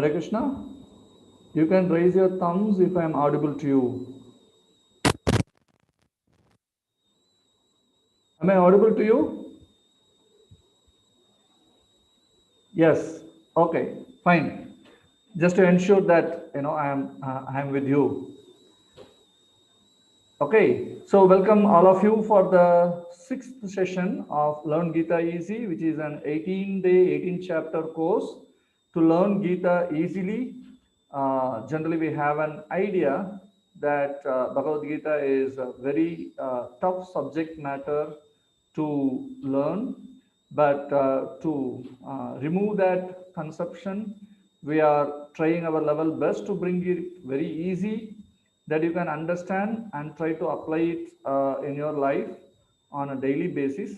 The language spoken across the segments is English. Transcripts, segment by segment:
Hare Krishna. You can raise your thumbs if I am audible to you. Am I audible to you? Yes. Okay. Fine. Just to ensure that I am with you. Okay. So welcome all of you for the sixth session of Learn Gita Easy, which is an 18-day, 18-chapter course to learn Gita easily. Generally, we have an idea that Bhagavad Gita is a very tough subject matter to learn, but to remove that conception, we are trying our level best to bring it very easy that you can understand and try to apply it in your life on a daily basis.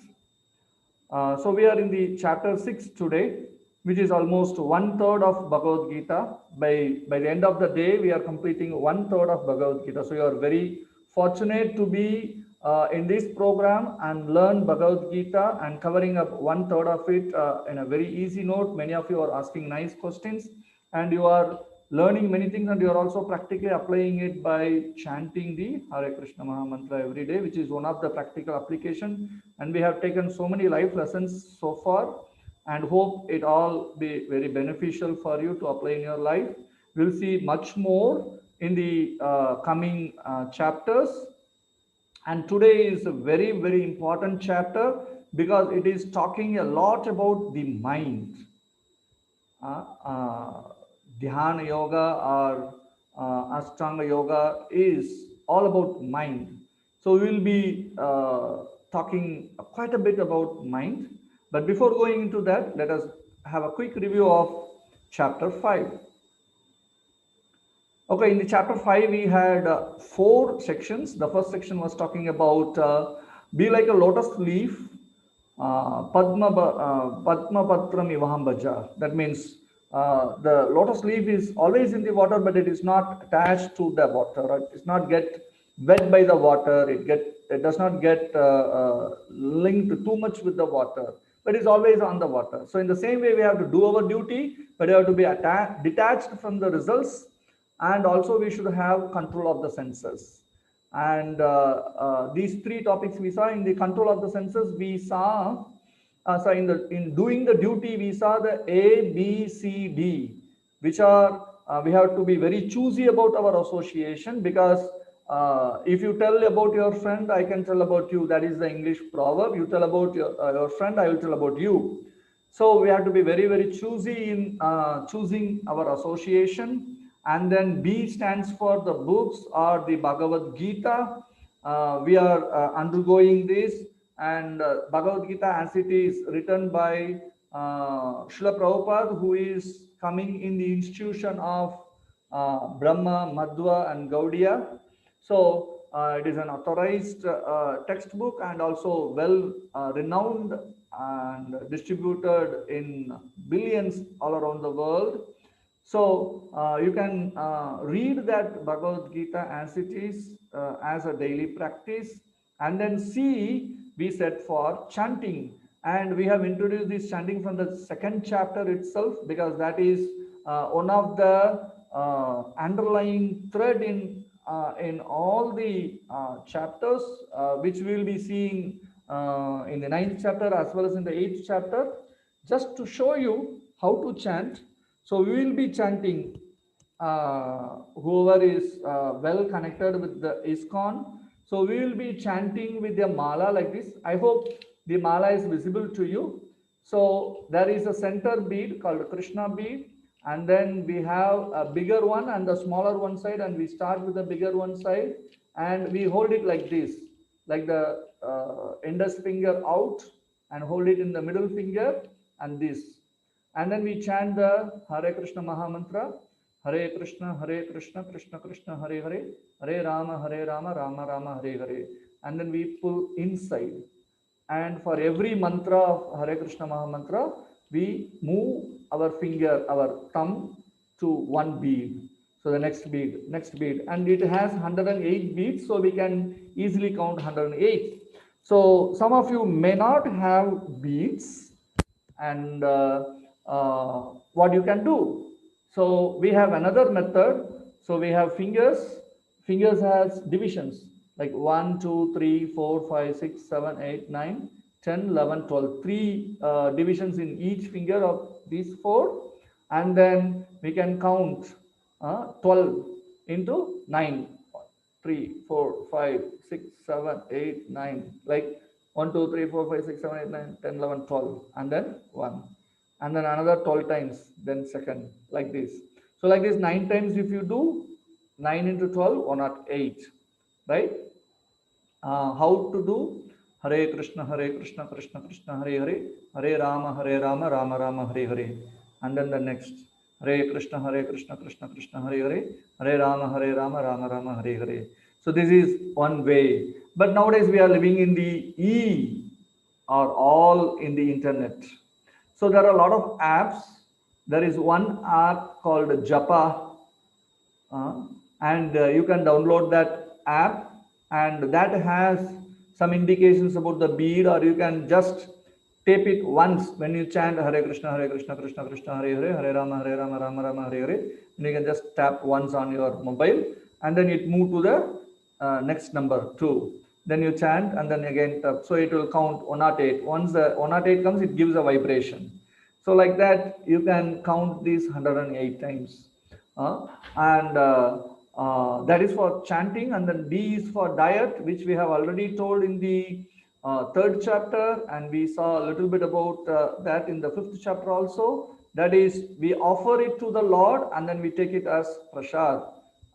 So we are in the chapter 6 today, which is almost one third of Bhagavad Gita. By the end of the day, we are completing one third of Bhagavad Gita. So you are very fortunate to be in this program and learn Bhagavad Gita and covering up one third of it in a very easy note. Many of you are asking nice questions and you are learning many things, and you are also practically applying it by chanting the Hare Krishna Maha Mantra every day, which is one of the practical application. And we have taken so many life lessons so far and hope it all be very beneficial for you to apply in your life. We'll see much more in the coming chapters. And today is a very, very important chapter because it is talking a lot about the mind. Dhyana yoga or Ashtanga yoga is all about mind. So we will be talking quite a bit about mind. But before going into that, let us have a quick review of chapter 5. Okay, in the chapter 5, we had 4 sections. The first section was talking about be like a lotus leaf, Padma Patram Ivaham Bhaja. That means the lotus leaf is always in the water, but it is not attached to the water. Right? It's not get wet by the water. It does not get linked too much with the water, but it's always on the water. So in the same way, we have to do our duty, but we have to be detached from the results, and also we should have control of the senses. And these 3 topics we saw. In the control of the senses, we saw so in doing the duty, we saw the A, B, C, D, which are we have to be very choosy about our association, because if you tell about your friend, I can tell about you. That is the English proverb. You tell about your friend, I will tell about you. So we have to be very, very choosy in choosing our association. And then B stands for the books or the Bhagavad Gita. We are undergoing this, and Bhagavad Gita, as it is written by Srila Prabhupada, who is coming in the institution of Brahma, Madhva and Gaudiya. So it is an authorized textbook and also well renowned and distributed in billions all around the world. So you can read that Bhagavad Gita as it is, as a daily practice. And then C, we said for chanting. And we have introduced this chanting from the second chapter itself, because that is one of the underlying thread in all the chapters, which we will be seeing in the 9th chapter as well as in the 8th chapter, just to show you how to chant. So we will be chanting, whoever is well connected with the ISKCON. So we will be chanting with the mala like this. I hope the mala is visible to you. So there is a center bead called Krishna bead, and then we have a bigger one and the smaller one side, and we start with the bigger one side, and we hold it like this, like the index finger out, and hold it in the middle finger and this. And then we chant the Hare Krishna Maha Mantra, Hare Krishna, Krishna Krishna, Hare Hare, Hare Rama, Rama Rama, Hare Hare. And then we pull inside. And for every mantra of Hare Krishna Maha Mantra, we move our finger, our thumb to one bead. So the next bead, and it has 108 beads, so we can easily count 108. So some of you may not have beads, and what you can do? So we have another method. So we have fingers. Fingers has divisions like 1, 2, 3, 4, 5, 6, 7, 8, 9, 10, 11, 12. Three divisions in each finger of these four. And then we can count 12 into 9. 3, 4, 5, 6, 7, 8, 9. Like 1, 2, 3, 4, 5, 6, 7, 8, 9, 10, 11, 12. And then 1. And then another 12 times, then second, like this. So like this 9 times if you do, 9 into 12, 108, right? How to do? Hare Krishna, Krishna Krishna, Hare Hare, Hare Rama, Rama Rama, Hare Hare. And then the next, Hare Krishna, Krishna Krishna, Hare Hare, Hare Rama, Rama Rama, Hare Hare. So this is one way. But nowadays we are living in the E, or all in the internet. So there are a lot of apps. There is one app called Japa, and you can download that app, and that has some indications about the bead, or you can just tape it once when you chant Hare Krishna, Krishna Krishna, Hare Hare, Hare Rama, Rama Rama, Hare Hare. And you can just tap once on your mobile, and then it move to the next number 2. Then you chant, and then again tap. So it will count 108. Once the 108 comes, it gives a vibration. So like that, you can count these 108 times. And that is for chanting. And then D is for diet, which we have already told in the 3rd chapter, and we saw a little bit about that in the 5th chapter also. That is, we offer it to the Lord, and then we take it as prasad,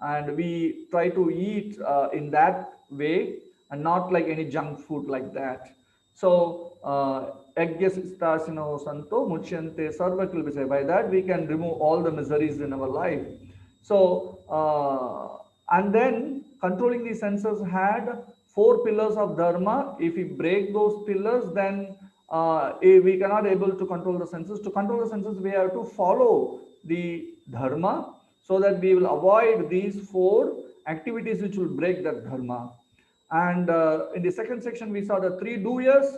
and we try to eat in that way, and not like any junk food like that. So by that we can remove all the miseries in our life. So and then controlling the senses had 4 pillars of dharma. If we break those pillars, then we cannot able to control the senses. To control the senses, we have to follow the dharma, so that we will avoid these 4 activities which will break that dharma. And in the second section, we saw the 3 doers,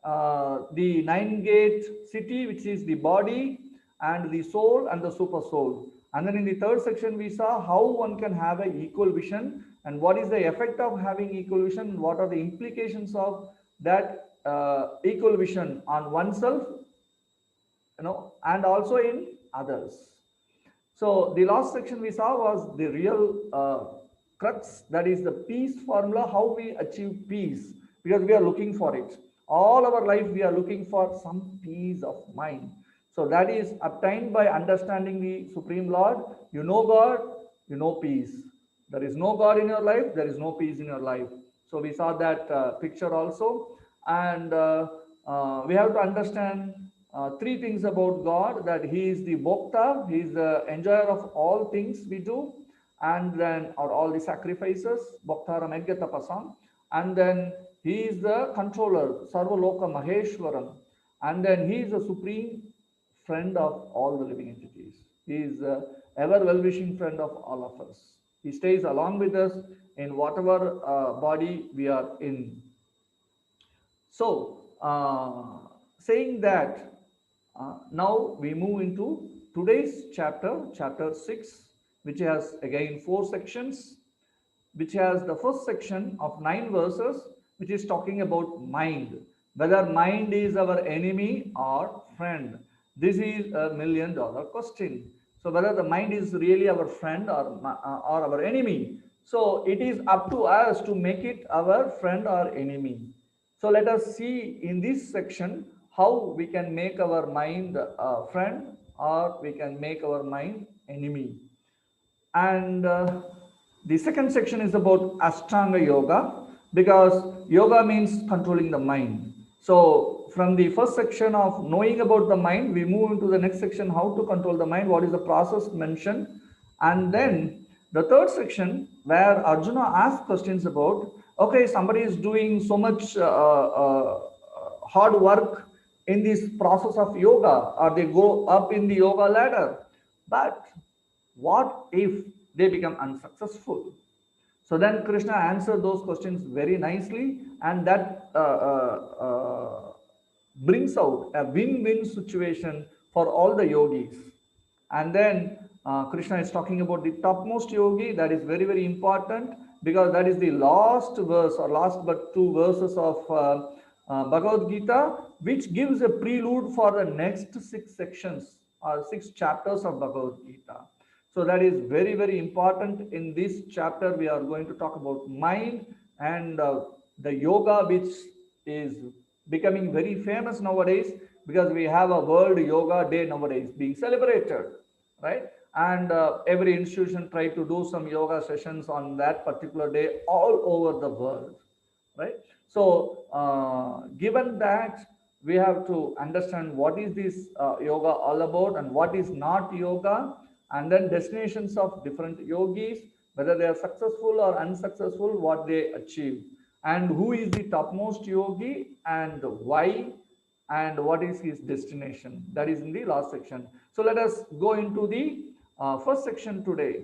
the 9-gate city, which is the body, and the soul and the super soul. And then in the 3rd section, we saw how one can have an equal vision, and what is the effect of having equal vision, and what are the implications of that equal vision on oneself, and also in others. So the last section we saw was the real crux, that is the peace formula, how we achieve peace, because we are looking for it. All our life we are looking for some peace of mind. So that is obtained by understanding the Supreme Lord. You know God, you know peace. There is no God in your life, there is no peace in your life. So we saw that picture also. And we have to understand 3 things about God, that He is the Bhokta, He is the enjoyer of all things we do, and then or all the sacrifices, Bhoktaram Yajna Tapasam, and then He is the controller, Sarva Loka Maheshwaram, and then He is the supreme friend of all the living entities. He is the ever well-wishing friend of all of us. He stays along with us in whatever body we are in. So, saying that, now we move into today's chapter, chapter 6, which has again 4 sections, which has the first section of 9 verses, which is talking about mind, whether mind is our enemy or friend. This is a $1 million question. So whether the mind is really our friend or our enemy. So it is up to us to make it our friend or enemy. So let us see in this section how we can make our mind a friend, or we can make our mind enemy. And the second section is about Ashtanga Yoga, because yoga means controlling the mind. So from the first section of knowing about the mind, we move into the next section, how to control the mind, what is the process mentioned. And then the third section, where Arjuna asks questions about, okay, somebody is doing so much hard work in this process of yoga, or they go up in the yoga ladder, but what if they become unsuccessful? So then Krishna answered those questions very nicely, and that brings out a win-win situation for all the yogis. And then Krishna is talking about the topmost yogi. That is very, very important, because that is the last verse or last but two verses of Bhagavad Gita, which gives a prelude for the next six sections or six chapters of Bhagavad Gita. So that is very, very important. In this chapter, we are going to talk about mind and the yoga, which is becoming very famous nowadays, because we have a World Yoga Day nowadays being celebrated, right? And every institution try to do some yoga sessions on that particular day all over the world, right? So given that, we have to understand what is this yoga all about and what is not yoga, and then destinations of different yogis, whether they are successful or unsuccessful, what they achieve, and who is the topmost yogi and why, and what is his destination. That is in the last section. So let us go into the first section today.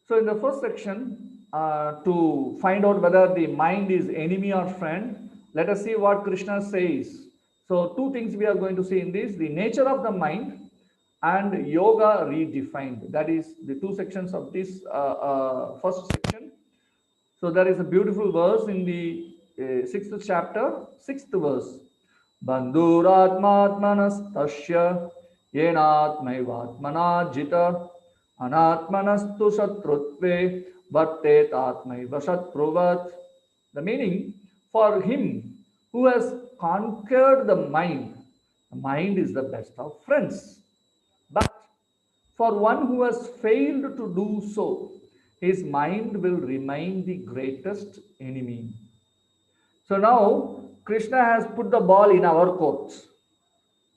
So in the first section, to find out whether the mind is enemy or friend, let us see what Krishna says. So two things we are going to see in this: the nature of the mind and yoga redefined. That is the two sections of this first section. So there is a beautiful verse in the sixth chapter, sixth verse. Bandhuratmatmanastasya yenatmaivatmana jita anatmanastu shatrutve vartet atmaiva shatruvat. The meaning: for him who has conquered the mind is the best of friends. But for one who has failed to do so, his mind will remain the greatest enemy. So now Krishna has put the ball in our court,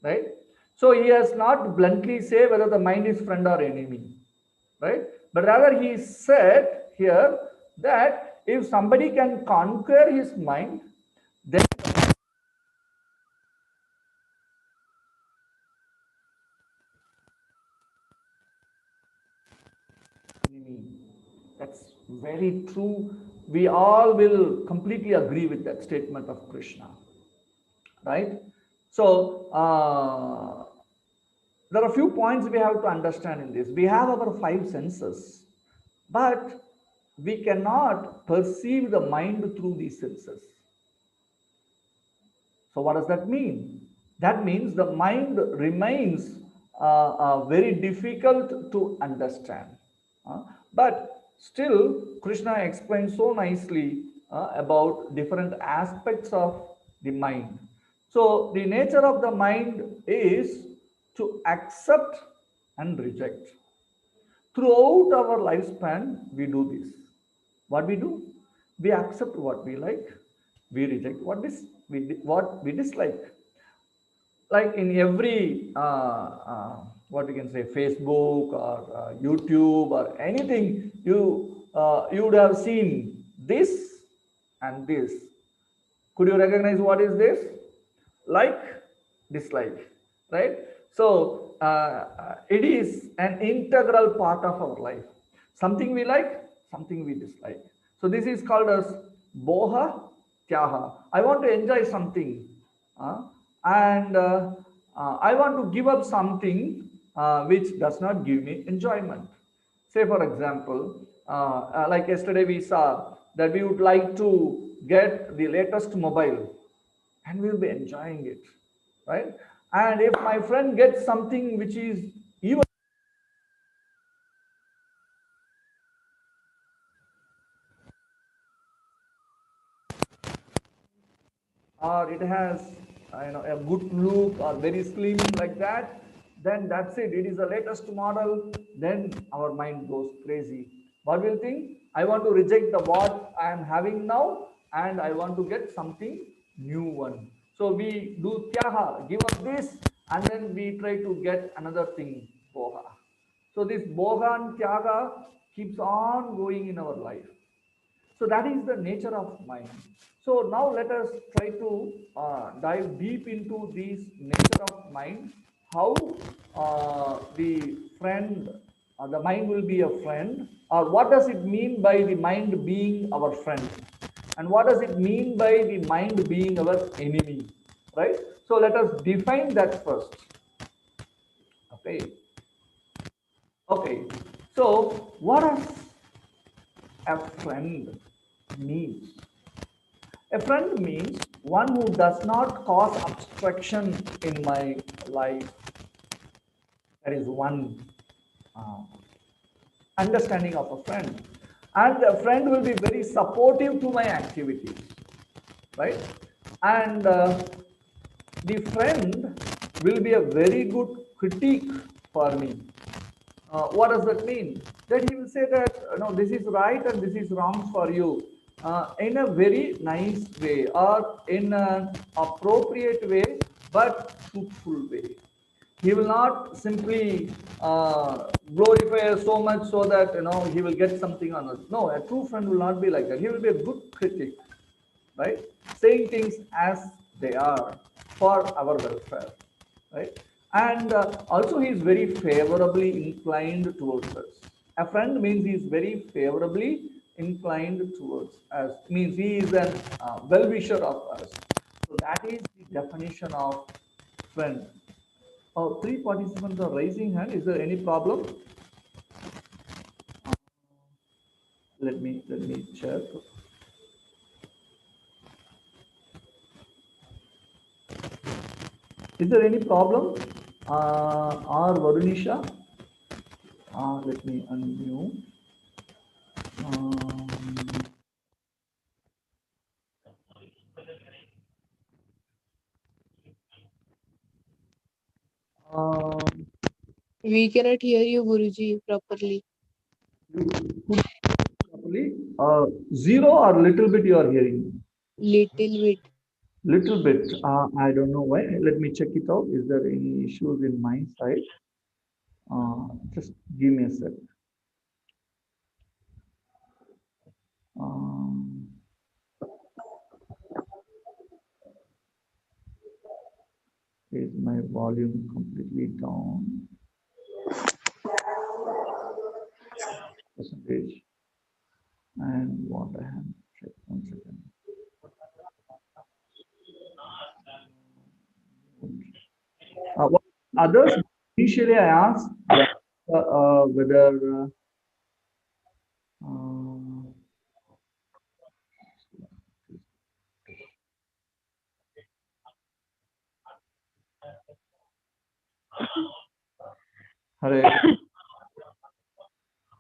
right? So he has not bluntly say whether the mind is friend or enemy, right? But rather he said here that if somebody can conquer his mind, then enemy. That's very true. We all will completely agree with that statement of Krishna, right? So there are a few points we have to understand in this. We have our five senses, but we cannot perceive the mind through these senses. So what does that mean? That means the mind remains very difficult to understand. But still, Krishna explains so nicely about different aspects of the mind. So the nature of the mind is to accept and reject. Throughout our lifespan, we do this. What we do? We accept what we like, we reject what we dislike. Like in every what we can say, Facebook or YouTube or anything, you would have seen this and this. Could you recognize what is this? Like, dislike, right? So it is an integral part of our life. Something we like, something we dislike. So this is called as boha tyaha. I want to enjoy something, and I want to give up something which does not give me enjoyment. Say for example, like yesterday we saw that we would like to get the latest mobile, and we'll be enjoying it, right? And if my friend gets something which is even, or it has a good look or very slim like that, then that's it, it is the latest model, then our mind goes crazy. What will think? I want to reject the what I am having now, and I want to get something new one. So we do tyaha, give up this, and then we try to get another thing, boha. So this boha and tyaga keeps on going in our life. So that is the nature of mind. So now let us try to dive deep into this nature of mind. How the mind will be a friend, or what does it mean by the mind being our friend, and what does it mean by the mind being our enemy, right? So let us define that first. Okay. Okay. So what does a friend mean? A friend means one who does not cause obstruction in my life. That is one uh, understanding of a friend. And a friend will be very supportive to my activities, right? And the friend will be a very good critique for me. What does that mean? That he will say that no, this is right and this is wrong for you in a very nice way or in an appropriate way, but truthful way. He will not simply glorify us so much so that he will get something on us. No, a true friend will not be like that. He will be a good critic, right? Saying things as they are for our welfare, right? And also he is very favorably inclined towards us. A friend means he is very favorably inclined towards us, means he is a well-wisher of us. So that is the definition of friend. Oh, three participants are raising hand. Is there any problem? Let me check. Is there any problem? Or Varunisha? Let me unmute. Um, We cannot hear you, Guruji, properly. Properly. Zero or little bit you are hearing? Little bit. Little bit. I don't know why. Let me check it out. Is there any issues in my side? Just give me a sec. Um, is my volume completely down? Percentage. And what I have check 1 second. What others? Initially, I asked whether Hare.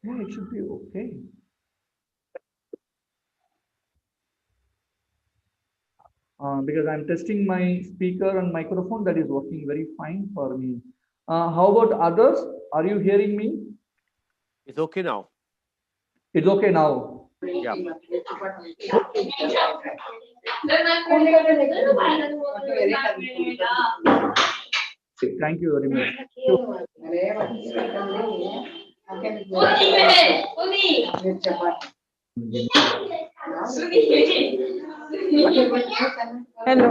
Yeah, it should be okay. Because I'm testing my speaker and microphone, that is working very fine for me. How about others? Are you hearing me? It's okay now. It's okay now. Yeah. Thank you very much. Hello.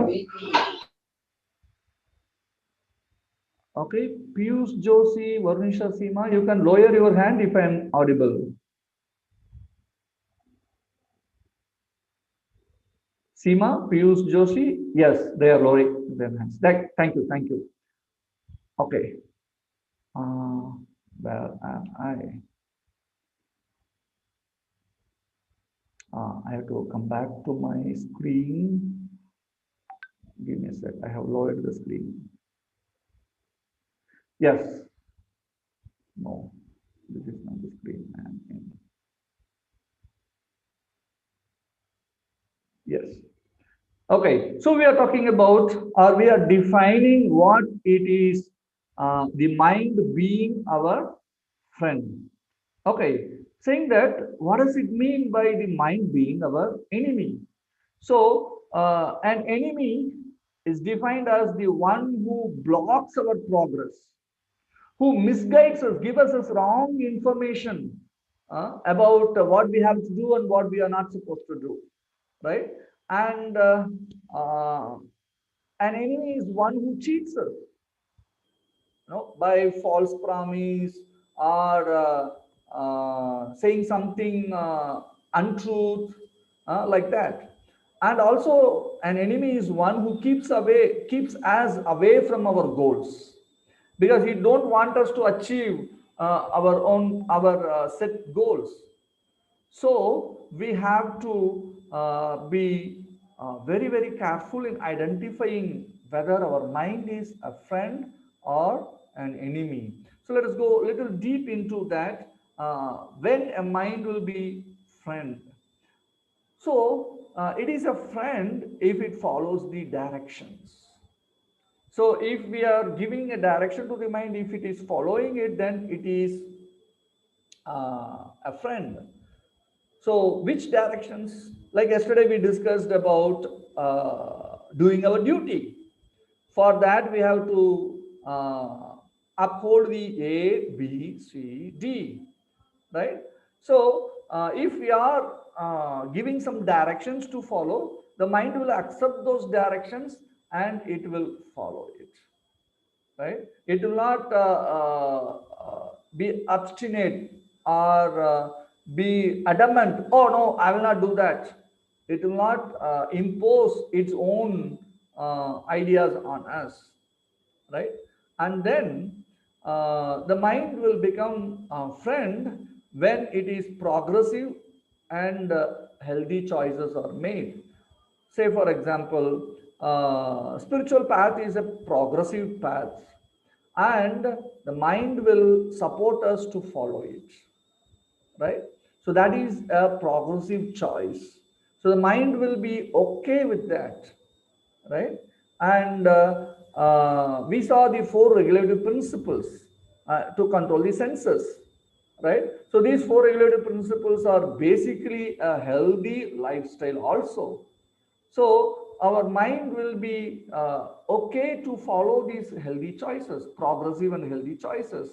Okay, Piyush Joshi, Varnisha Seema, you can lower your hand if I'm audible. Seema, Piyush Joshi, yes, they are lowering their hands. Thank you, thank you. Okay. Where am I? I have to come back to my screen. Give me a sec. I have lowered the screen. Yes. No, this is not the screen. Yes. Okay. So we are talking about, or we are defining what it is, the mind being our friend. Okay. Saying that, what does it mean by the mind being our enemy? So, an enemy is defined as the one who blocks our progress, who misguides us, gives us wrong information about what we have to do and what we are not supposed to do, right? And uh, an enemy is one who cheats us, by false promise or saying something untruth, like that. And also, an enemy is one who keeps us away from our goals. because he don't want us to achieve our set goals. So we have to be very, very careful in identifying whether our mind is a friend or an enemy. So let us go a little deep into that. When a mind will be friend. So it is a friend if it follows the directions. So if we are giving a direction to the mind, if it is following it, then it is a friend. So which directions? Like yesterday we discussed about doing our duty. For that we have to uphold the A, B, C, D, right? So if we are giving some directions to follow, the mind will accept those directions and it will follow it, right? It will not be obstinate or be adamant. Oh no, I will not do that. It will not impose its own ideas on us, right? And then the mind will become a friend when it is progressive and healthy choices are made. Say for example, spiritual path is a progressive path, and the mind will support us to follow it, right? So that is a progressive choice. So the mind will be okay with that, right? And we saw the four regulative principles to control the senses, right? So these four regulative principles are basically a healthy lifestyle also. So our mind will be okay to follow these healthy choices, progressive and healthy choices.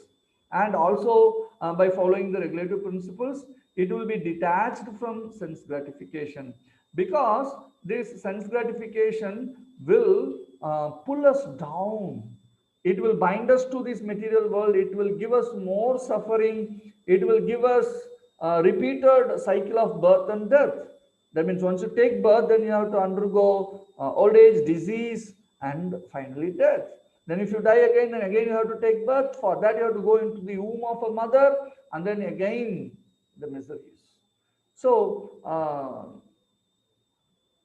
And also by following the regulative principles, it will be detached from sense gratification, because this sense gratification will pull us down. It will bind us to this material world. It will give us more suffering. It will give us a repeated cycle of birth and death. That means once you take birth, then you have to undergo old age, disease, and finally death. Then if you die again, then again you have to take birth. For that you have to go into the womb of a mother, and then again the miseries. So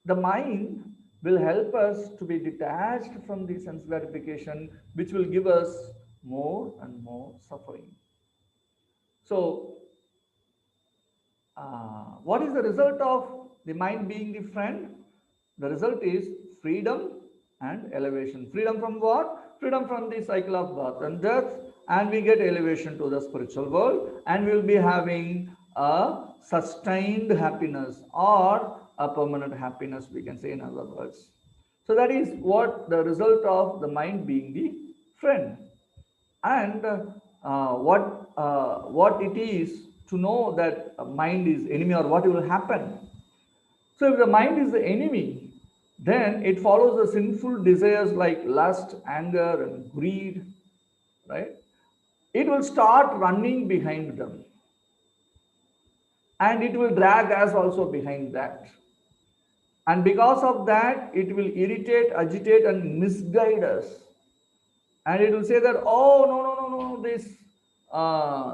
the mind will help us to be detached from the sense gratification, which will give us more and more suffering. So what is the result of the mind being the friend? The result is freedom and elevation. Freedom from what? Freedom from the cycle of birth and death, and we get elevation to the spiritual world, and we will be having a sustained happiness or a permanent happiness, we can say in other words. So that is what the result of the mind being the friend. And what it is to know that mind is enemy, or what will happen. So if the mind is the enemy, then it follows the sinful desires like lust, anger, and greed, right? It will start running behind them, and it will drag us also behind that. And because of that, it will irritate, agitate, and misguide us. And it will say that, oh no, no, no, no, this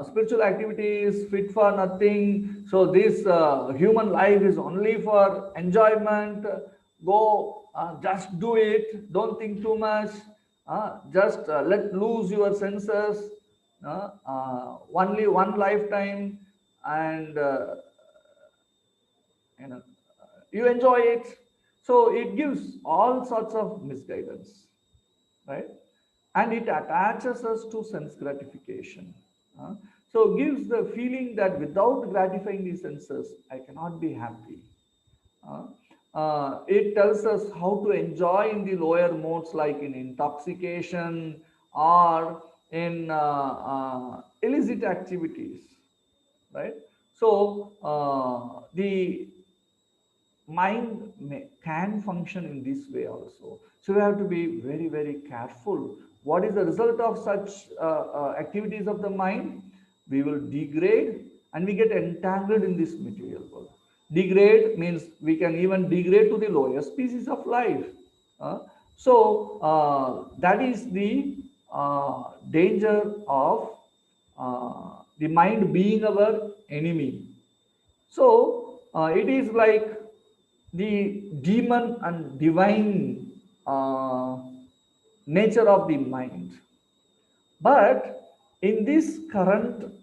spiritual activity is fit for nothing. So this human life is only for enjoyment. Go, just do it. Don't think too much. Just let loose your senses. Only one lifetime, and you know, you enjoy it. So it gives all sorts of misguidance, right? And it attaches us to sense gratification. So gives the feeling that without gratifying the senses, I cannot be happy. It tells us how to enjoy in the lower modes, like in intoxication or in illicit activities, right? So the mind can function in this way also. So we have to be very, very careful. What is the result of such activities of the mind? We will degrade, and we get entangled in this material world. Degrade means we can even degrade to the lower species of life. So that is the danger of the mind being our enemy. So it is like the demon and divine nature of the mind. But in this current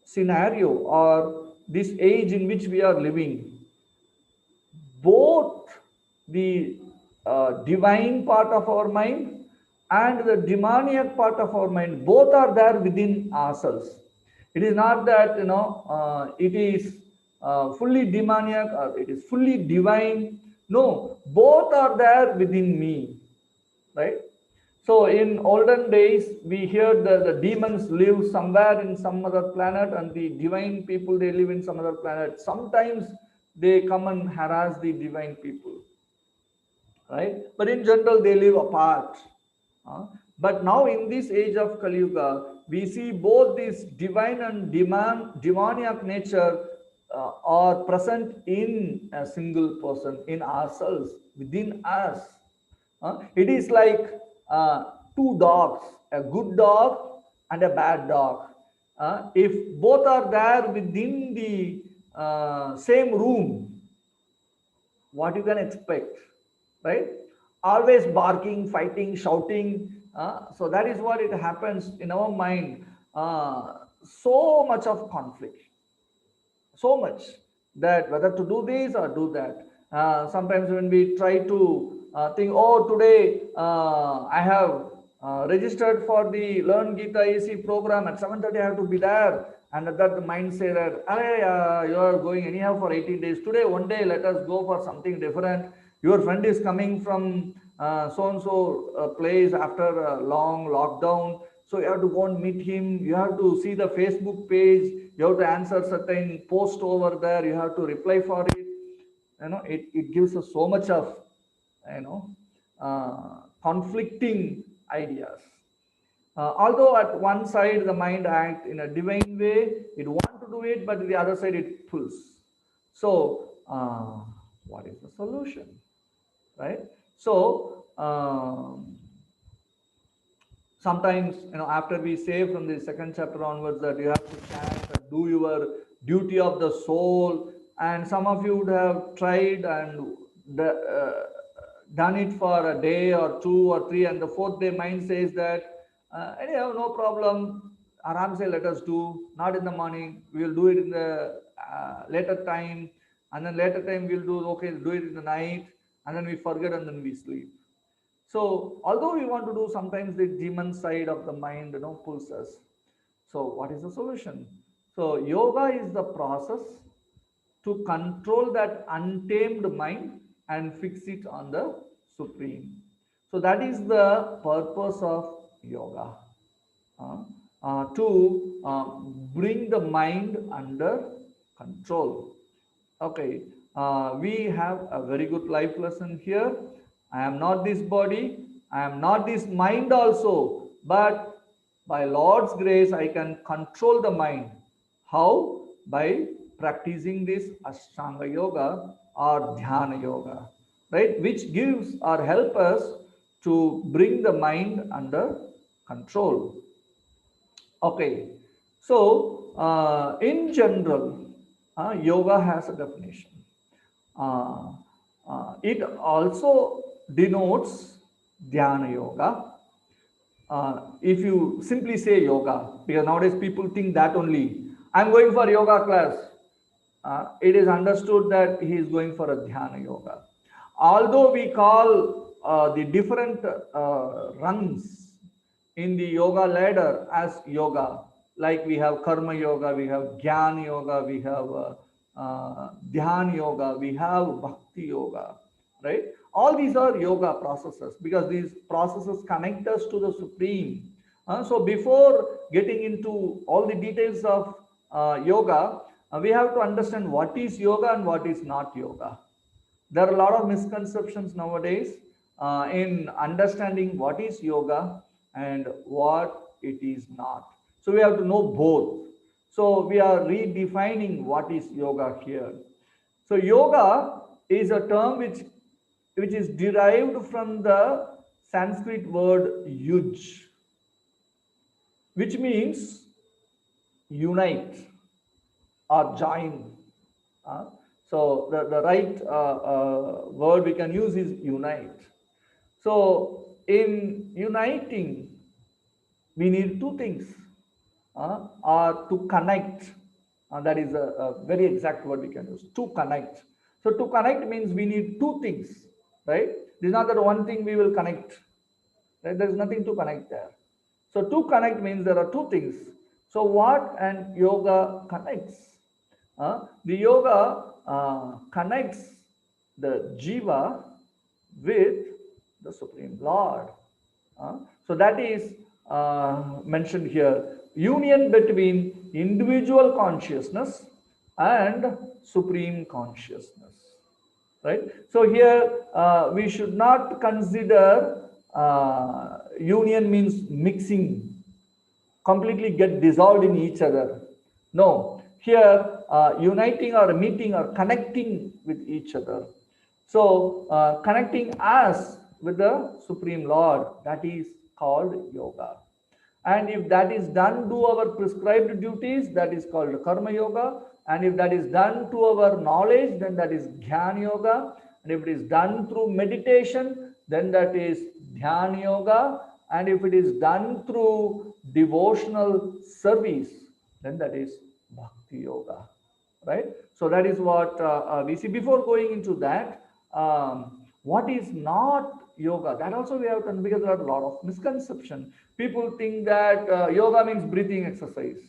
scenario or this age in which we are living, both the divine part of our mind and the demoniac part of our mind, both are there within ourselves. It is not that it is fully demoniac or it is fully divine. No, both are there within me, right? So in olden days, we heard that the demons live somewhere in some other planet, and the divine people they live in some other planet. Sometimes they come and harass the divine people, right? But in general, they live apart. But now in this age of Kali Yuga, we see both this divine and demoniac nature are present in a single person, in ourselves, within us. It is like two dogs, a good dog and a bad dog. If both are there within the same room, what you can expect, right? Always barking, fighting, shouting. So that is what it happens in our mind. So much of conflict, so much, that whether to do this or do that. Sometimes when we try to think, oh, today I have registered for the Learn Gita AC program at 7:30, I have to be there. And at that, the mind say that, you are going anyhow for 18 days. Today, one day, let us go for something different. Your friend is coming from so and so place after a long lockdown. So you have to go and meet him. You have to see the Facebook page. You have to answer certain post over there. You have to reply for it. It gives us so much of conflicting ideas. Although at one side the mind acts in a divine way, it wants to do it, but the other side it pulls. So, what is the solution, right? So, sometimes after we say from the second chapter onwards that you have to chant and do your duty of the soul, and some of you would have tried and done it for a day or two or three, and the fourth day mind says that anyhow, no problem, aram say let us do, not in the morning, we will do it in the later time, and then later time we'll do, okay, do it in the night, and then we forget and then we sleep. So although we want to do, sometimes the demon side of the mind pulls us. So what is the solution? So yoga is the process to control that untamed mind and fix it on the supreme. So that is the purpose of yoga, to bring the mind under control. Okay, we have a very good life lesson here. I am not this body, I am not this mind also, but by Lord's grace, I can control the mind. How? By practicing this Ashtanga Yoga or Dhyana Yoga, right? Which gives or help us to bring the mind under control. Okay, so in general, yoga has a definition. It also denotes dhyana yoga. If you simply say yoga, because nowadays people think that only, I'm going for yoga class, it is understood that he is going for a dhyana yoga. Although we call the different rungs in the yoga ladder as yoga, like we have karma yoga, we have jnana yoga, we have dhyan yoga, we have bhakti yoga, right? All these are yoga processes because these processes connect us to the supreme. So before getting into all the details of yoga, we have to understand what is yoga and what is not yoga. There are a lot of misconceptions nowadays in understanding what is yoga and what it is not. So we have to know both. So we are redefining what is yoga here. So yoga is a term which is derived from the Sanskrit word yuj, which means unite or join. So the right word we can use is unite. So in uniting, we need two things, or to connect. That is a very exact word we can use, to connect. So to connect means we need two things, right? It is not that one thing we will connect, right? There is nothing to connect there. So to connect means there are two things. So what and yoga connects? The yoga connects the jiva with the Supreme Lord. So that is mentioned here. Union between individual consciousness and supreme consciousness. Right? So here we should not consider union means mixing, completely get dissolved in each other. No, here uniting or meeting or connecting with each other. So connecting us with the Supreme Lord, that is called yoga. And if that is done to our prescribed duties, that is called karma yoga. And if that is done to our knowledge, then that is jnana yoga. And if it is done through meditation, then that is dhyana yoga. And if it is done through devotional service, then that is bhakti yoga. Right? So that is what we see. Before going into that, what is not yoga? That also we have to, because there are a lot of misconception. People think that yoga means breathing exercise.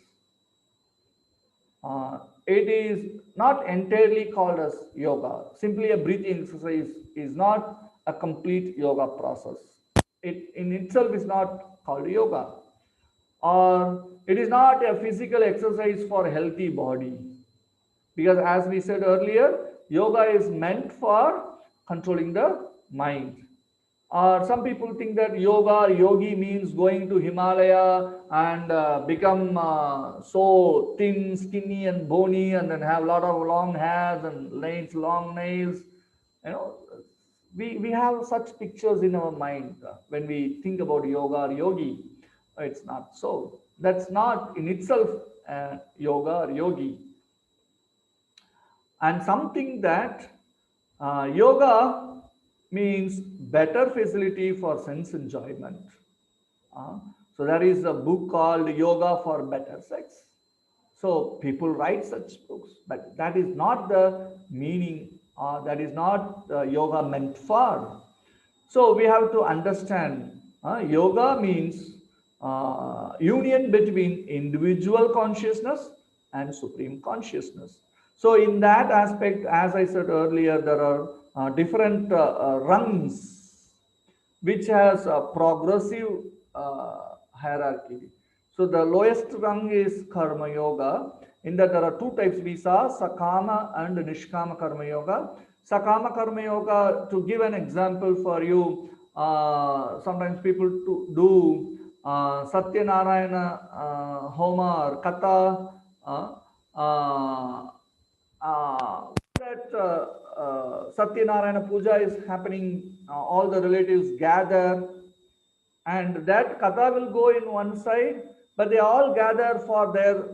It is not entirely called as yoga. Simply a breathing exercise is not a complete yoga process. It in itself is not called yoga. Or it is not a physical exercise for a healthy body. Because as we said earlier, yoga is meant for controlling the mind. Or some people think that yoga or yogi means going to Himalaya and become so thin, skinny and bony, and then have a lot of long hairs and nails, long nails. You know, we have such pictures in our mind when we think about yoga or yogi. It's not so. That's not in itself yoga or yogi. And something that yoga means better facility for sense enjoyment. So there is a book called Yoga for Better Sex. So people write such books, but that is not the meaning, that is not yoga meant for. So we have to understand yoga means union between individual consciousness and supreme consciousness. So in that aspect, as I said earlier, there are different rungs which has a progressive hierarchy. So the lowest rung is karma yoga. In that there are two types we saw, sakama and nishkama karma yoga. Sakama karma yoga, to give an example for you, sometimes people do Satya Narayana Homa or Katha. That Satyanarayana Puja is happening, all the relatives gather, and that katha will go in one side, but they all gather for their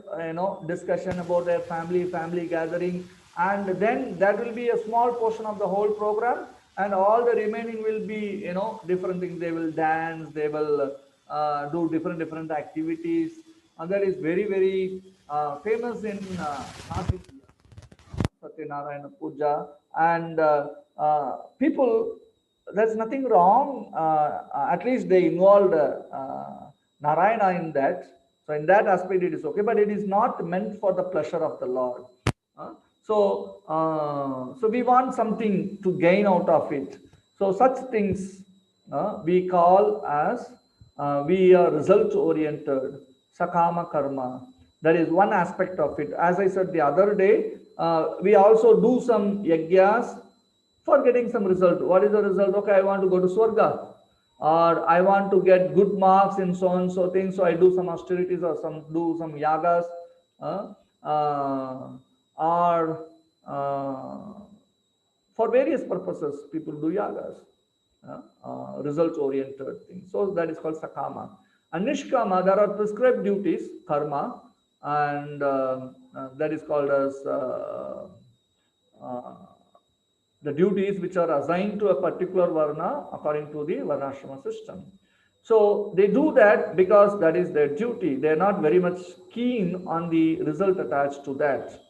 discussion about their family gathering, and then that will be a small portion of the whole program, and all the remaining will be different things. They will dance, they will do different activities, and that is very famous in North India. Satyanarayana Puja, and people, there's nothing wrong. At least they involved Narayana in that. So in that aspect, it is okay, but it is not meant for the pleasure of the Lord. So we want something to gain out of it. So such things we call as we are result oriented sakama karma. That is one aspect of it. As I said the other day, we also do some yajnas for getting some result. What is the result? Okay, I want to go to Swarga, or I want to get good marks in so and so things, so I do some austerities or do some yagas, or for various purposes people do yagas. result oriented thing. So that is called sakama. And nishkama, there are prescribed duties, karma, and that is called as uh, the duties which are assigned to a particular varna according to the varnashrama system. So they do that because that is their duty. They are not very much keen on the result attached to that.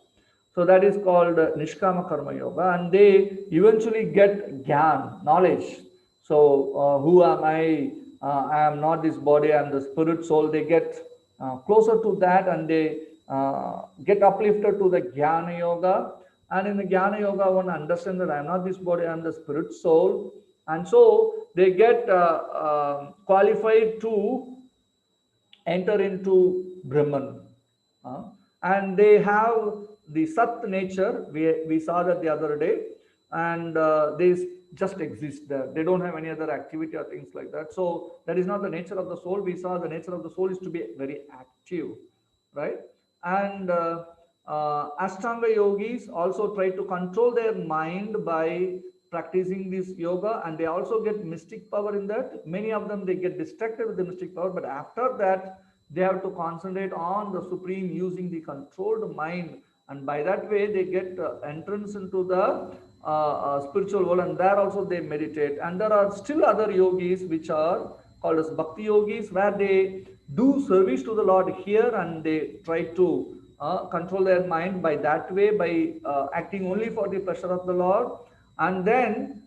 So that is called Nishkama Karma Yoga, and they eventually get gyan, knowledge. So, who am I? I am not this body, I am the spirit soul. They get closer to that, and they get uplifted to the Jnana Yoga. And in the Jnana Yoga, one understands that I am not this body, I am the spirit soul. And so they get qualified to enter into Brahman. Uh, and they have the Sat nature, we saw that the other day, and they just exist there. They don't have any other activity or things like that. So that is not the nature of the soul. We saw the nature of the soul is to be very active, right? And Ashtanga yogis also try to control their mind by practicing this yoga, and they also get mystic power in that. Many of them, they get distracted with the mystic power, but after that they have to concentrate on the supreme using the controlled mind, and by that way they get entrance into the spiritual world, and there also they meditate. And there are still other yogis which are called as bhakti yogis, where they do service to the Lord here, and they try to control their mind by that way, by acting only for the pleasure of the Lord, and then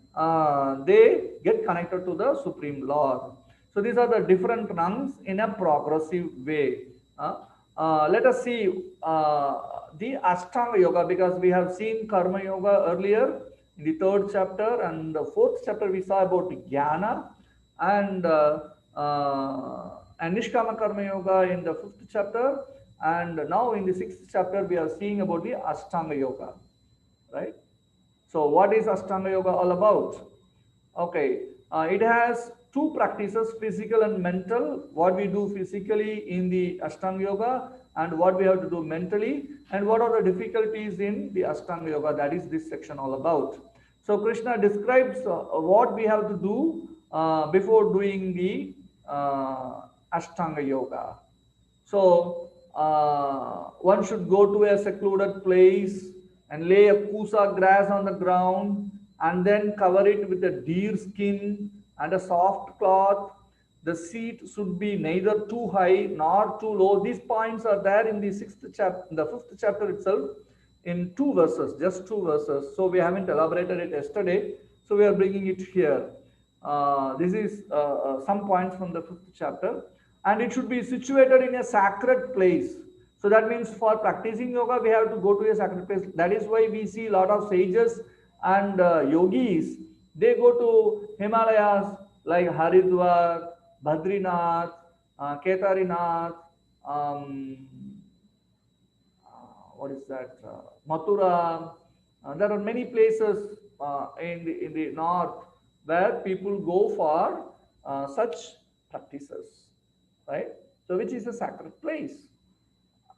they get connected to the Supreme Lord. So these are the different rungs in a progressive way. Let us see the Ashtanga Yoga, because we have seen Karma Yoga earlier in the 3rd chapter, and the 4th chapter we saw about Jnana, and Nishkama Karma Yoga in the 5th chapter, and now in the 6th chapter we are seeing about the Ashtanga Yoga, right? So what is Ashtanga Yoga all about? Okay, it has two practices, physical and mental. What we do physically in the Ashtanga Yoga, and what we have to do mentally, and what are the difficulties in the Ashtanga Yoga. That is this section all about. So Krishna describes what we have to do before doing the Ashtanga Yoga. So one should go to a secluded place and lay a pusa grass on the ground, and then cover it with a deer skin and a soft cloth. The seat should be neither too high nor too low. These points are there in the 6th chapter, in the 5th chapter itself, in 2 verses, just 2 verses. So we haven't elaborated it yesterday, so we are bringing it here. This is some points from the 5th chapter, and it should be situated in a sacred place. So that means for practicing yoga, we have to go to a sacred place. That is why we see a lot of sages and yogis. They go to Himalayas like Haridwar, Badrinath, Kedarinath, um, what is that? Mathura. There are many places in the north where people go for such practices, right? So which is a sacred place.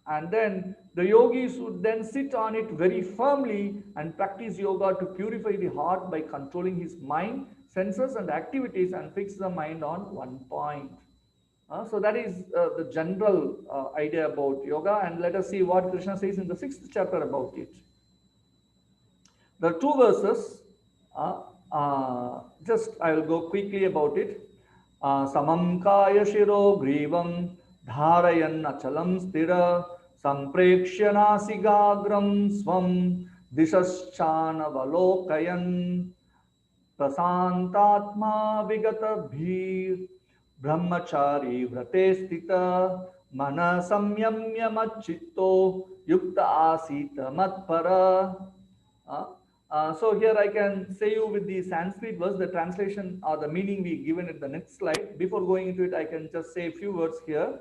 And then the yogis would then sit on it very firmly and practice yoga to purify the heart by controlling his mind, senses, and activities, and fix the mind on one point. So that is the general idea about yoga, and let us see what Krishna says in the 6th chapter about it. There are 2 verses. Just I will go quickly about it. Samam kaya shiro grivam dharayan achalam stira samprekshya nasigagram swam dishaschana valokayan prasantatma vigata bhir brahmachari vrate stita mana samyamya machitto yukta asita matpara. So here I can say you with the Sanskrit verse, the translation or the meaning we given in the next slide. Before going into it, I can just say a few words here.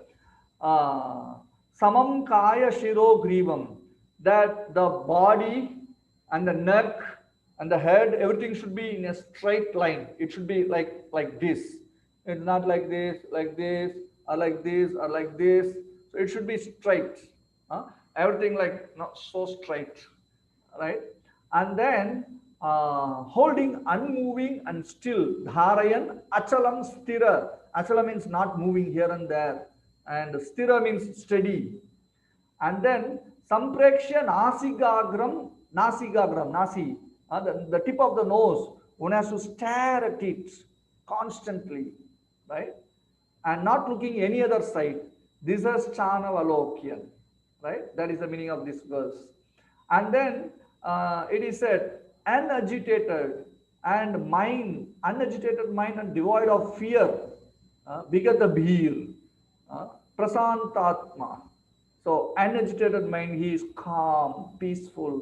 Samam kaya shiro grivam, that the body and the neck and the head, everything should be in a straight line. It should be like this. It's not like this, or like this, or like this. So it should be straight. Everything like not so straight, right? And then holding unmoving and still. Dharayan achalam stira. Achala means not moving here and there, and stira means steady. And then sampreksha nasigagram, nasi, the tip of the nose, one has to stare at it constantly, right? And not looking any other side. This is Chanavalokyan, right? That is the meaning of this verse. And then it is said, unagitated unagitated mind and devoid of fear, Vigata Bhir, Prasantatma. So, unagitated mind, he is calm, peaceful.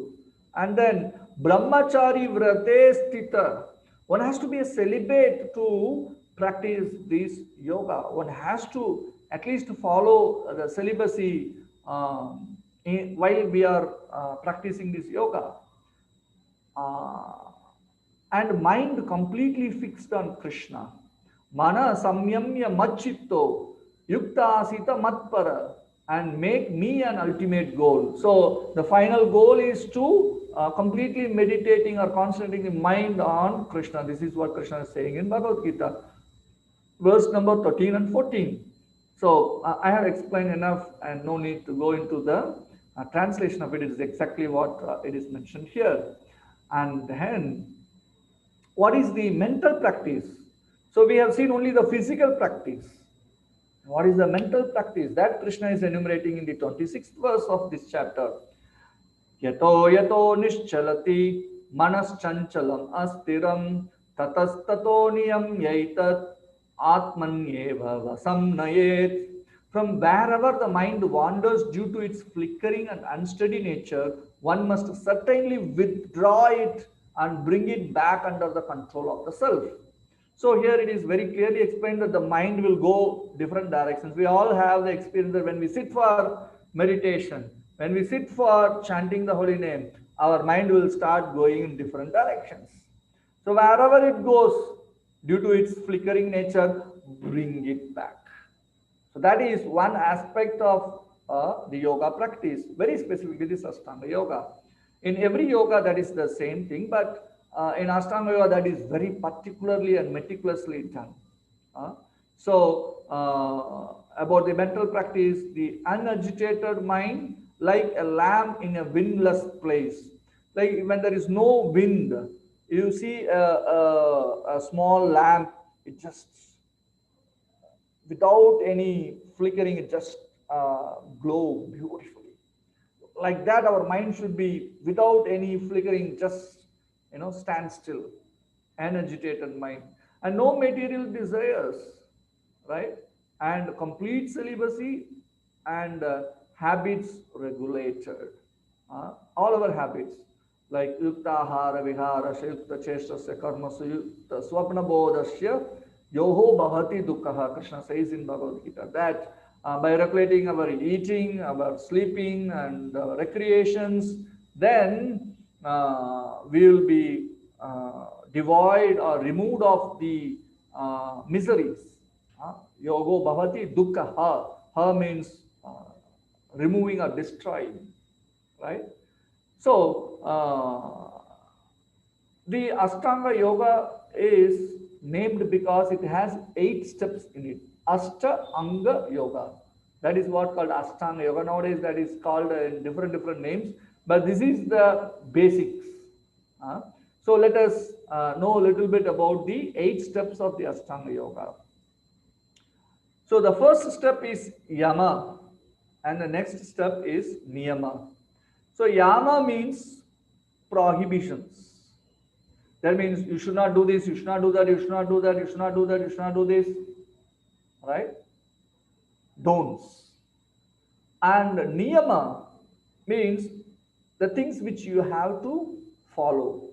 And then, Brahmachari Vrate Sthita. One has to be a celibate to practice this yoga. One has to at least follow the celibacy while we are practicing this yoga. And mind completely fixed on Krishna. Mana samyamya machitto yukta sita matpara, and make me an ultimate goal. So the final goal is to completely meditating or concentrating the mind on Krishna. This is what Krishna is saying in Bhagavad Gita, verse number 13 and 14. So I have explained enough and no need to go into the translation of it. It is exactly what it is mentioned here. And then, what is the mental practice? So we have seen only the physical practice. What is the mental practice? That Krishna is enumerating in the 26th verse of this chapter. Yato yato nischalati manas chanchalam astiram tatastato niyam yaitat atmanyeva vasamnayet. From wherever the mind wanders due to its flickering and unsteady nature, one must certainly withdraw it and bring it back under the control of the self. So here it is very clearly explained that the mind will go different directions. We all have the experience that when we sit for meditation, when we sit for chanting the holy name, our mind will start going in different directions. So wherever it goes, due to its flickering nature, bring it back. So that is one aspect of the yoga practice, very specifically this Ashtanga yoga. In every yoga, that is the same thing, but in Ashtanga yoga, that is very particularly and meticulously done. About the mental practice, the unagitated mind, like a lamp in a windless place. Like when there is no wind, you see a small lamp, it just, without any flickering, it just glow beautifully. Like that, our mind should be without any flickering, just stand still, an agitated mind, and no material desires, right? And complete celibacy and habits regulated. All our habits, like yuktahara vihara yukta cheshtasya karmasya yukta swapna bodhasya yoho bhavati dukkaha. Krishna says in Bhagavad Gita that by regulating our eating, our sleeping, and recreations, then we will be devoid or removed of the miseries. Yogo bhavati dukkha. Ha means removing or destroying, right? So the Ashtanga yoga is named because it has 8 steps in it. Ashta Anga Yoga. That is what called Ashtanga Yoga. Nowadays that is called in different names, but this is the basics. So let us know a little bit about the 8 steps of the Ashtanga Yoga. So the first step is Yama and the next step is Niyama. So Yama means prohibitions. That means you should not do this, you should not do that, you should not do that, you should not do that, you should not do this, right? Don'ts. And Niyama means the things which you have to follow,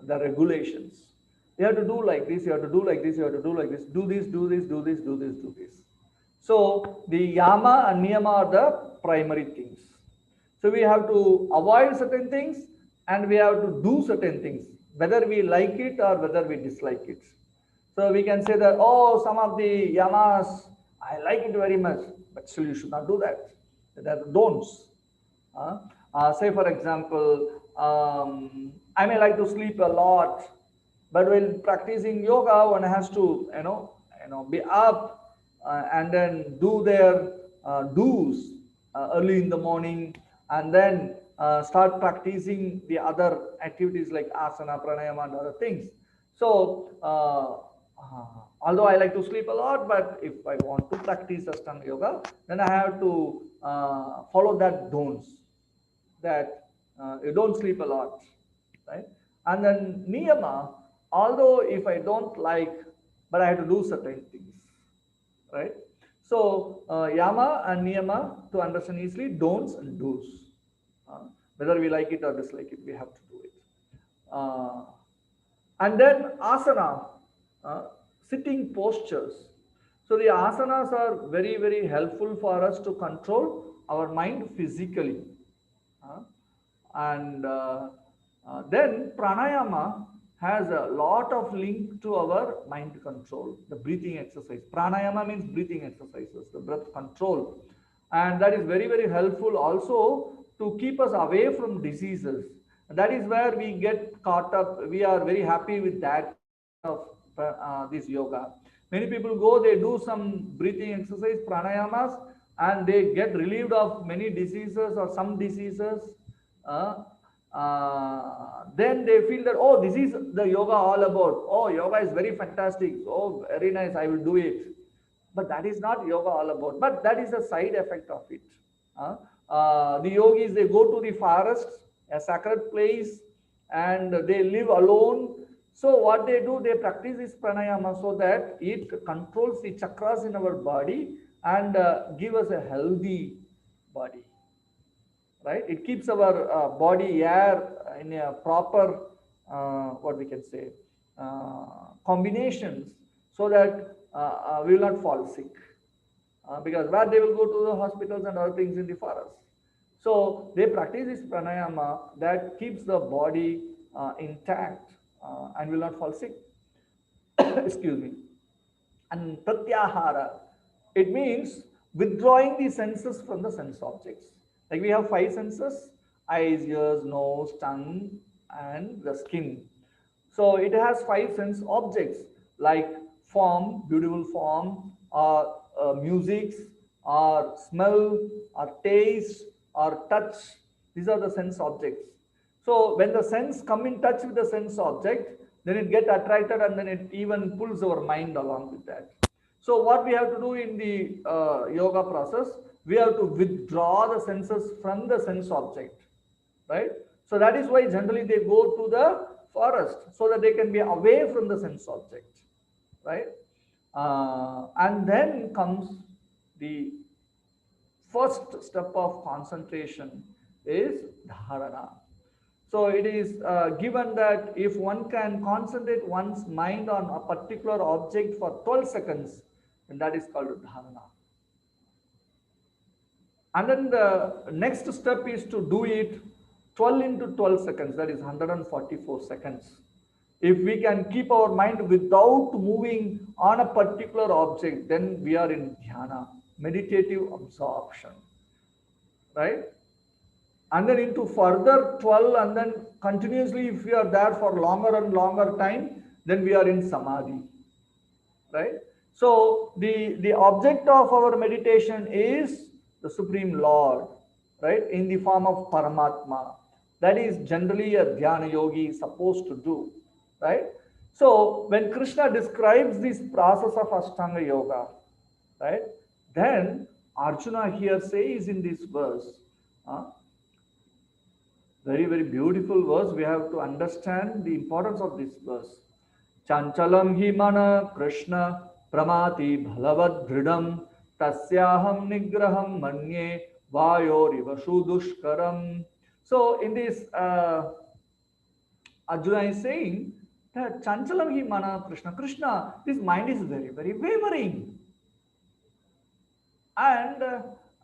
the regulations. You have to do like this, you have to do like this, you have to do like this, do this, do this, do this, do this, do this. So the Yama and Niyama are the primary things. So we have to avoid certain things and we have to do certain things, whether we like it or whether we dislike it. So we can say that, oh, some of the yamas, I like it very much, but still you should not do that. That are don'ts. Say for example, I may like to sleep a lot, but while practicing yoga, one has to, be up and then do their do's early in the morning, and then start practicing the other activities like asana, pranayama, and other things. So, although I like to sleep a lot, but if I want to practice Ashtanga yoga, then I have to follow that don'ts, that you don't sleep a lot, right? And then niyama, although if I don't like, but I have to do certain things, right? So yama and niyama, to understand easily, don'ts and do's. Whether we like it or dislike it, we have to do it. Uh, and then asana, uh, sitting postures. So the asanas are very, very helpful for us to control our mind physically. Uh, and then pranayama has a lot of link to our mind control, the breathing exercise. Pranayama means breathing exercises, the breath control. And that is very, very helpful also to keep us away from diseases. And that is where we get caught up. We are very happy with that part of this yoga. Many people go, they do some breathing exercise, pranayamas, and they get relieved of many diseases or some diseases. Uh, then they feel that, oh, this is the yoga all about. Oh, yoga is very fantastic. Oh, very nice, I will do it. But that is not yoga all about. But that is a side effect of it. The yogis, they go to the forest, a sacred place, and they live alone. So what they do, they practice this pranayama so that it controls the chakras in our body and give us a healthy body, right? It keeps our body air in a proper, what we can say, combinations, so that we will not fall sick. Because where they will go to the hospitals and other things in the forest. So they practice this pranayama that keeps the body intact and will not fall sick. Excuse me. And pratyahara, it means withdrawing the senses from the sense objects. Like we have five senses: eyes, ears, nose, tongue, and the skin. So it has five sense objects like form, beautiful form, or music, or smell, or taste, or touch. These are the sense objects. So when the sense come in touch with the sense object, then it get attracted and then it even pulls our mind along with that. So what we have to do in the yoga process, we have to withdraw the senses from the sense object, right? So that is why generally they go to the forest so that they can be away from the sense object, right? And then comes the first step of concentration is dharana. So it is given that if one can concentrate one's mind on a particular object for 12 seconds, then that is called dharana. And then the next step is to do it 12 into 12 seconds, that is 144 seconds. If we can keep our mind without moving on a particular object, then we are in dhyana, meditative absorption, right? And then into further 12, and then continuously, if we are there for longer and longer time, then we are in samadhi, right? So the object of our meditation is the Supreme Lord, right, in the form of Paramatma. That is generally a dhyana yogi is supposed to do, right? So when Krishna describes this process of Ashtanga yoga, right, then Arjuna here says in this verse, very, very beautiful verse. We have to understand the importance of this verse. Chanchalam hi mana Krishna pramati bhalavad dridam tasyaham nigraham manye vayoriva shudushkaram. So in this, Arjuna is saying that Chanchalam hi mana Krishna. Krishna, this mind is very, very wavering. And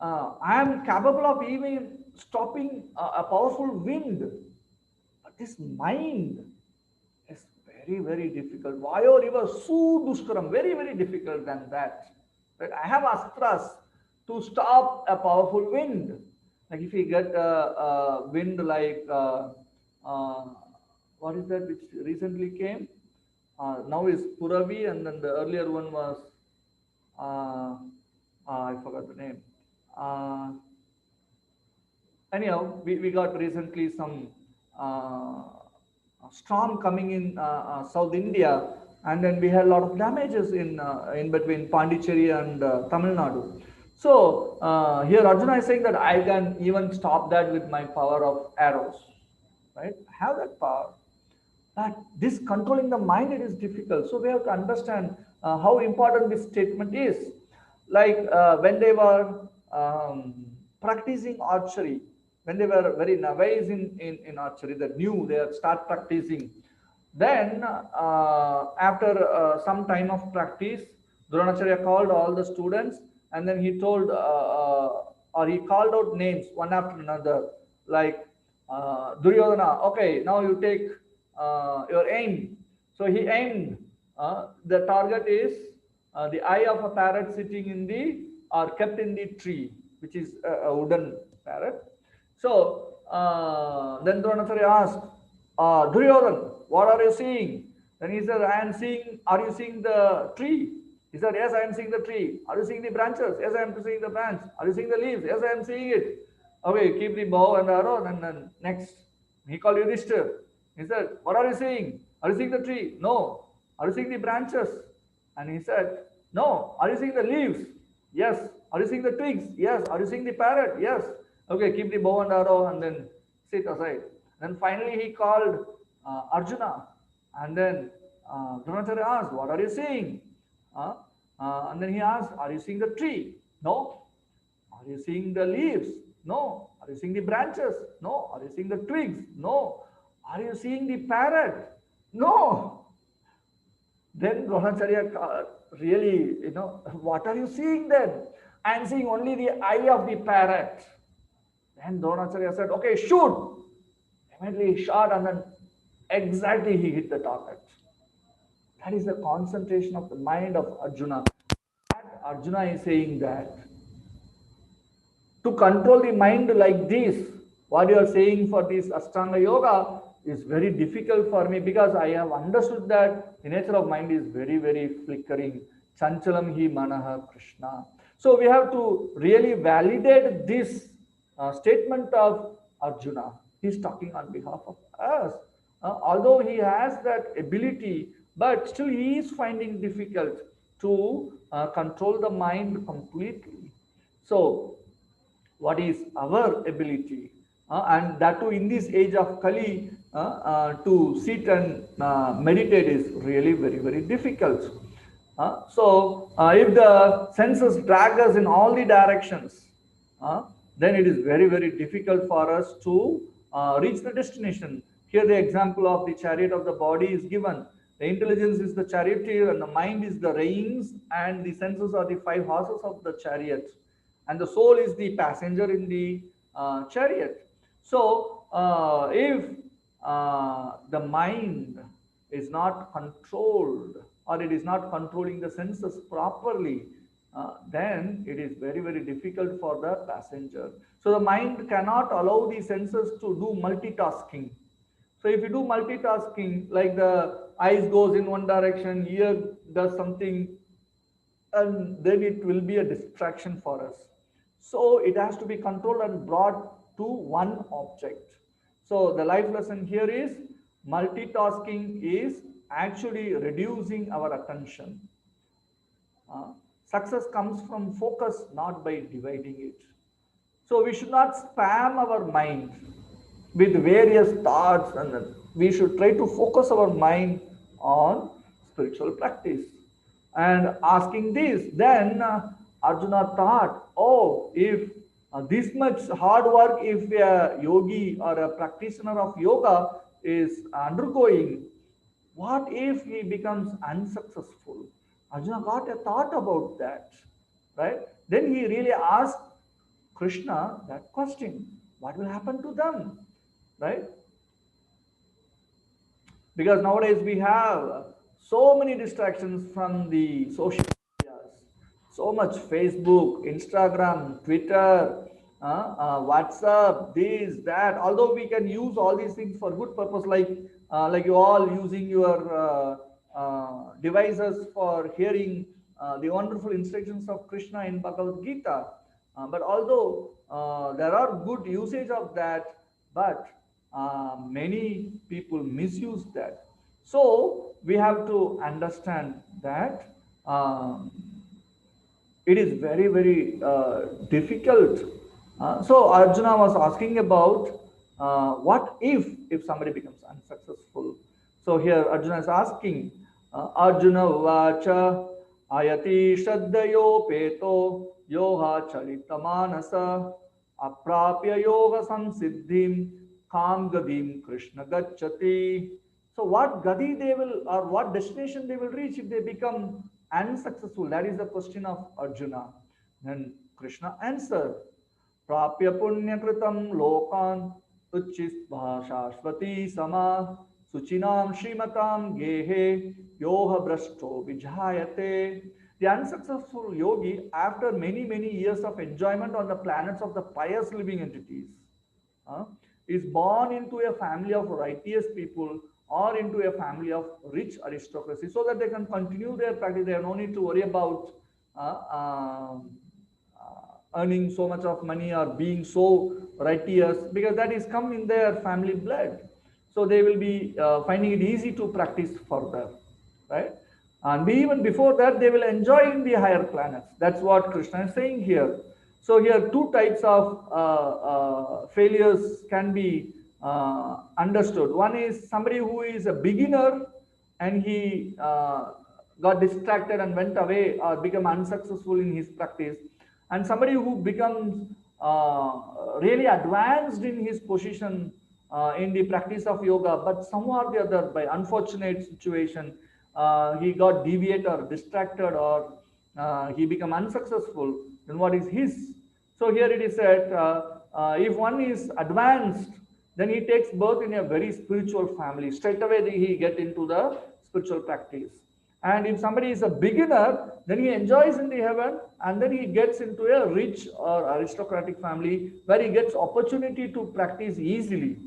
I am capable of even stopping a powerful wind. But this mind is very, very difficult. Vayo river su dushkaram, very, very difficult than that. Right? I have astras to stop a powerful wind. Like if you get a wind like uh, what is that which recently came? Now is Puravi, and then the earlier one was I forgot the name. Anyhow, we got recently some uh, storm coming in South India, and then we had a lot of damages in between Pondicherry and Tamil Nadu. So here Arjuna is saying that I can even stop that with my power of arrows, right? I have that power. But this controlling the mind, it is difficult. So we have to understand how important this statement is. Like when they were practicing archery, when they were very novice in archery, they knew they had start practicing. Then after some time of practice, Dronacharya called all the students, and then he told or he called out names one after another, like Duryodhana, okay, now you take your aim. So he aimed. The target is the eye of a parrot sitting in the or kept in the tree, which is a wooden parrot. So then Dronacharya asked, Duryodhan, what are you seeing? Then he said, I am seeing, are you seeing the tree? He said, yes, I am seeing the tree. Are you seeing the branches? Yes, I am seeing the branch. Are you seeing the leaves? Yes, I am seeing it. Okay, keep the bow and the arrow, and then next. He called Yudhishthir. He said, what are you seeing? Are you seeing the tree? No. Are you seeing the branches? And he said, no. Are you seeing the leaves? Yes. Are you seeing the twigs? Yes. Are you seeing the parrot? Yes. Okay, keep the bow and arrow and then sit aside. Then finally he called Arjuna, and then Dronacharya asked, what are you seeing? And then he asked, are you seeing the tree? No. Are you seeing the leaves? No. Are you seeing the branches? No. Are you seeing the twigs? No. Are you seeing the parrot? No. Then Dronacharya really, what are you seeing then? I am seeing only the eye of the parrot. Then Dronacharya said, okay, shoot. Immediately he shot, and then exactly he hit the target. That is the concentration of the mind of Arjuna. Arjuna is saying that to control the mind like this, what you are saying for this Ashtanga Yoga is very difficult for me, because I have understood that the nature of mind is very, very flickering. Chanchalam hi manaha Krishna. So we have to really validate this statement of Arjuna. He is talking on behalf of us. Although he has that ability, but still he is finding difficult to control the mind completely. So what is our ability, and that too in this age of Kali, to sit and meditate is really very, very difficult. So if the senses drag us in all the directions, then it is very, very difficult for us to reach the destination. Here the example of the chariot of the body is given. The intelligence is the charioteer, and the mind is the reins, and the senses are the five horses of the chariot, and the soul is the passenger in the chariot. So if the mind is not controlled, or it is not controlling the senses properly, then it is very, very difficult for the passenger. So the mind cannot allow the senses to do multitasking. So if you do multitasking, like the eyes goes in one direction, ear does something, and then it will be a distraction for us. So it has to be controlled and brought to one object. So the life lesson here is multitasking is actually reducing our attention. Success comes from focus, not by dividing it. So we should not spam our mind with various thoughts, and we should try to focus our mind on spiritual practice. And asking this, then Arjuna thought, oh, if this much hard work, if a yogi or a practitioner of yoga is undergoing, what if he becomes unsuccessful? Arjuna got a thought about that, right? Then he really asked Krishna that question, what will happen to them, right? Because nowadays we have so many distractions from the social medias, so much Facebook, Instagram, Twitter, WhatsApp, this, that. Although we can use all these things for good purpose, like you all using your devices for hearing the wonderful instructions of Krishna in Bhagavad Gita. But although there are good usage of that, but many people misuse that. So we have to understand that it is very, very difficult. So Arjuna was asking about what if somebody becomes unsuccessful. So here Arjuna is asking, Arjuna vacha ayati shraddhayo peto yoha charitamanasa aprapya yoga samsiddhim kam gadim krishna gacchati. So what gadi they will, or what destination they will reach if they become unsuccessful? That is the question of Arjuna. Then Krishna answered, Prapya punya kritam lokan uchistva shashvati sama suchinam shrimatam gehe yoha brashto vijayate. The unsuccessful yogi, after many, many years of enjoyment on the planets of the pious living entities, is born into a family of righteous people or into a family of rich aristocracy, so that they can continue their practice. They have no need to worry about earning so much of money or being so righteous, because that is come in their family blood. So they will be finding it easy to practice further, right? And even before that, they will enjoy in the higher planets. That's what Krishna is saying here. So here, two types of failures can be understood. One is somebody who is a beginner and he got distracted and went away or become unsuccessful in his practice, and somebody who becomes really advanced in his position in the practice of yoga, but somehow or the other, by unfortunate situation, he got deviated or distracted, or he become unsuccessful. Then what is his? So here it is said, if one is advanced, then he takes birth in a very spiritual family. Straight away he get into the spiritual practice. And if somebody is a beginner, then he enjoys in the heaven, and then he gets into a rich or aristocratic family where he gets opportunity to practice easily.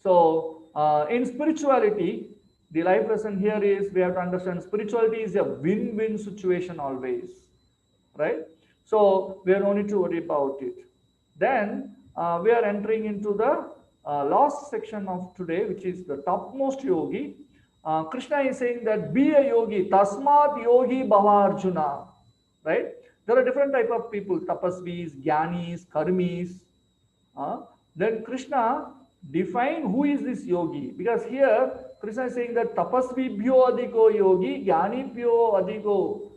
So in spirituality, the life lesson here is we have to understand spirituality is a win-win situation always, right? So we are no need to worry about it. Then we are entering into the last section of today, which is the topmost yogi. Krishna is saying that be a yogi, tasmat yogi bhava Arjuna, right? There are different type of people, tapasvis, jnanis, karmis. Then Krishna define who is this yogi, because here Krishna is saying that tapasvi bhyo adhiko yogi, jnani pyo adhiko,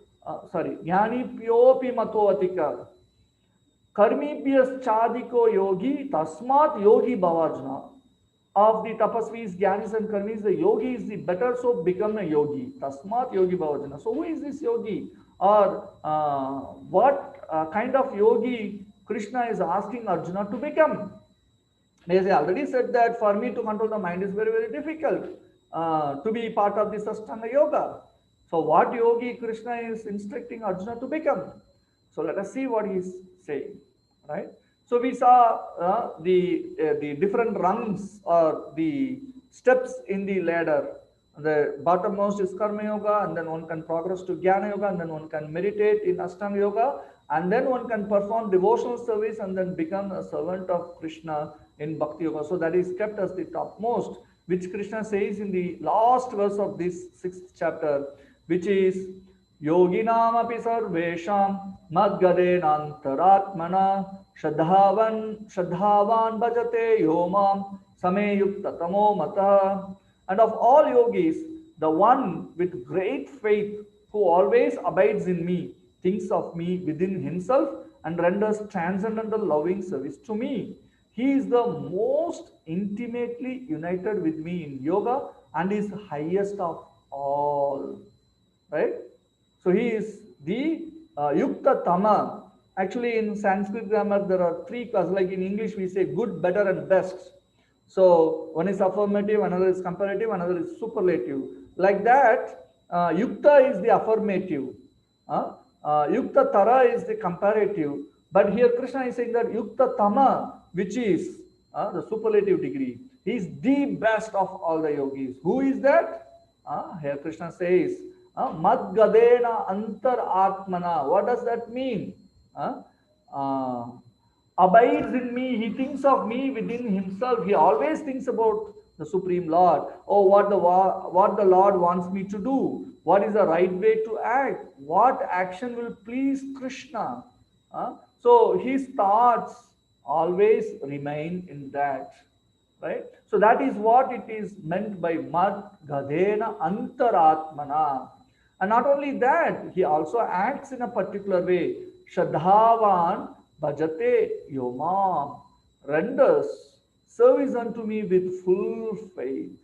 jnani pyopi mato adhika, karmi pyas chadiko yogi, tasmat yogi bhava Arjuna. Of the tapasvis, jnanis and karmis, the yogi is the better, so become a yogi. Tasmat yogi bhava Arjuna. So who is this yogi? Or what kind of yogi Krishna is asking Arjuna to become? As I already said that for me to control the mind is very, very difficult to be part of this Ashtanga yoga. So what yogi Krishna is instructing Arjuna to become? So let us see what he is saying, right? So we saw the different rungs or the steps in the ladder. The bottommost is Karma Yoga, and then one can progress to Jnana Yoga, and then one can meditate in Ashtanga Yoga, and then one can perform devotional service and then become a servant of Krishna in Bhakti Yoga. So that is kept as the topmost, which Krishna says in the last verse of this 6th chapter, which is Yoginam api sarvesham madgadenantaratmana shadhavan bhajate yomam sameyukta tamo mata. And of all yogis, the one with great faith who always abides in me, thinks of me within himself and renders transcendental loving service to me. He is the most intimately united with me in yoga and is highest of all, right? So he is the Yukta Tama. Actually, in Sanskrit grammar, there are three classes. Like in English, we say good, better, and best. So one is affirmative, another is comparative, another is superlative. Like that, Yukta is the affirmative. Yukta Tara is the comparative. But here Krishna is saying that Yukta Tama, which is the superlative degree, he is the best of all the yogis. Who is that? Here Krishna says, Mad Gadena Antar Atmana. What does that mean? Abides in me, he thinks of me within himself. He always thinks about the Supreme Lord. Oh, what the Lord wants me to do. What is the right way to act? What action will please Krishna? So his thoughts always remain in that. Right? So that is what it is meant by Mad Gadena Antaratmana. And not only that, he also acts in a particular way. Shadhavan bhajate yomam, renders service unto me with full faith.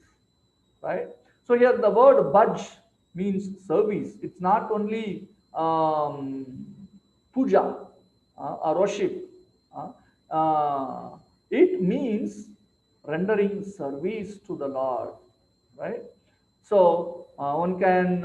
Right? So here the word bhaj means service. It's not only puja or worship. It means rendering service to the Lord, right? So one can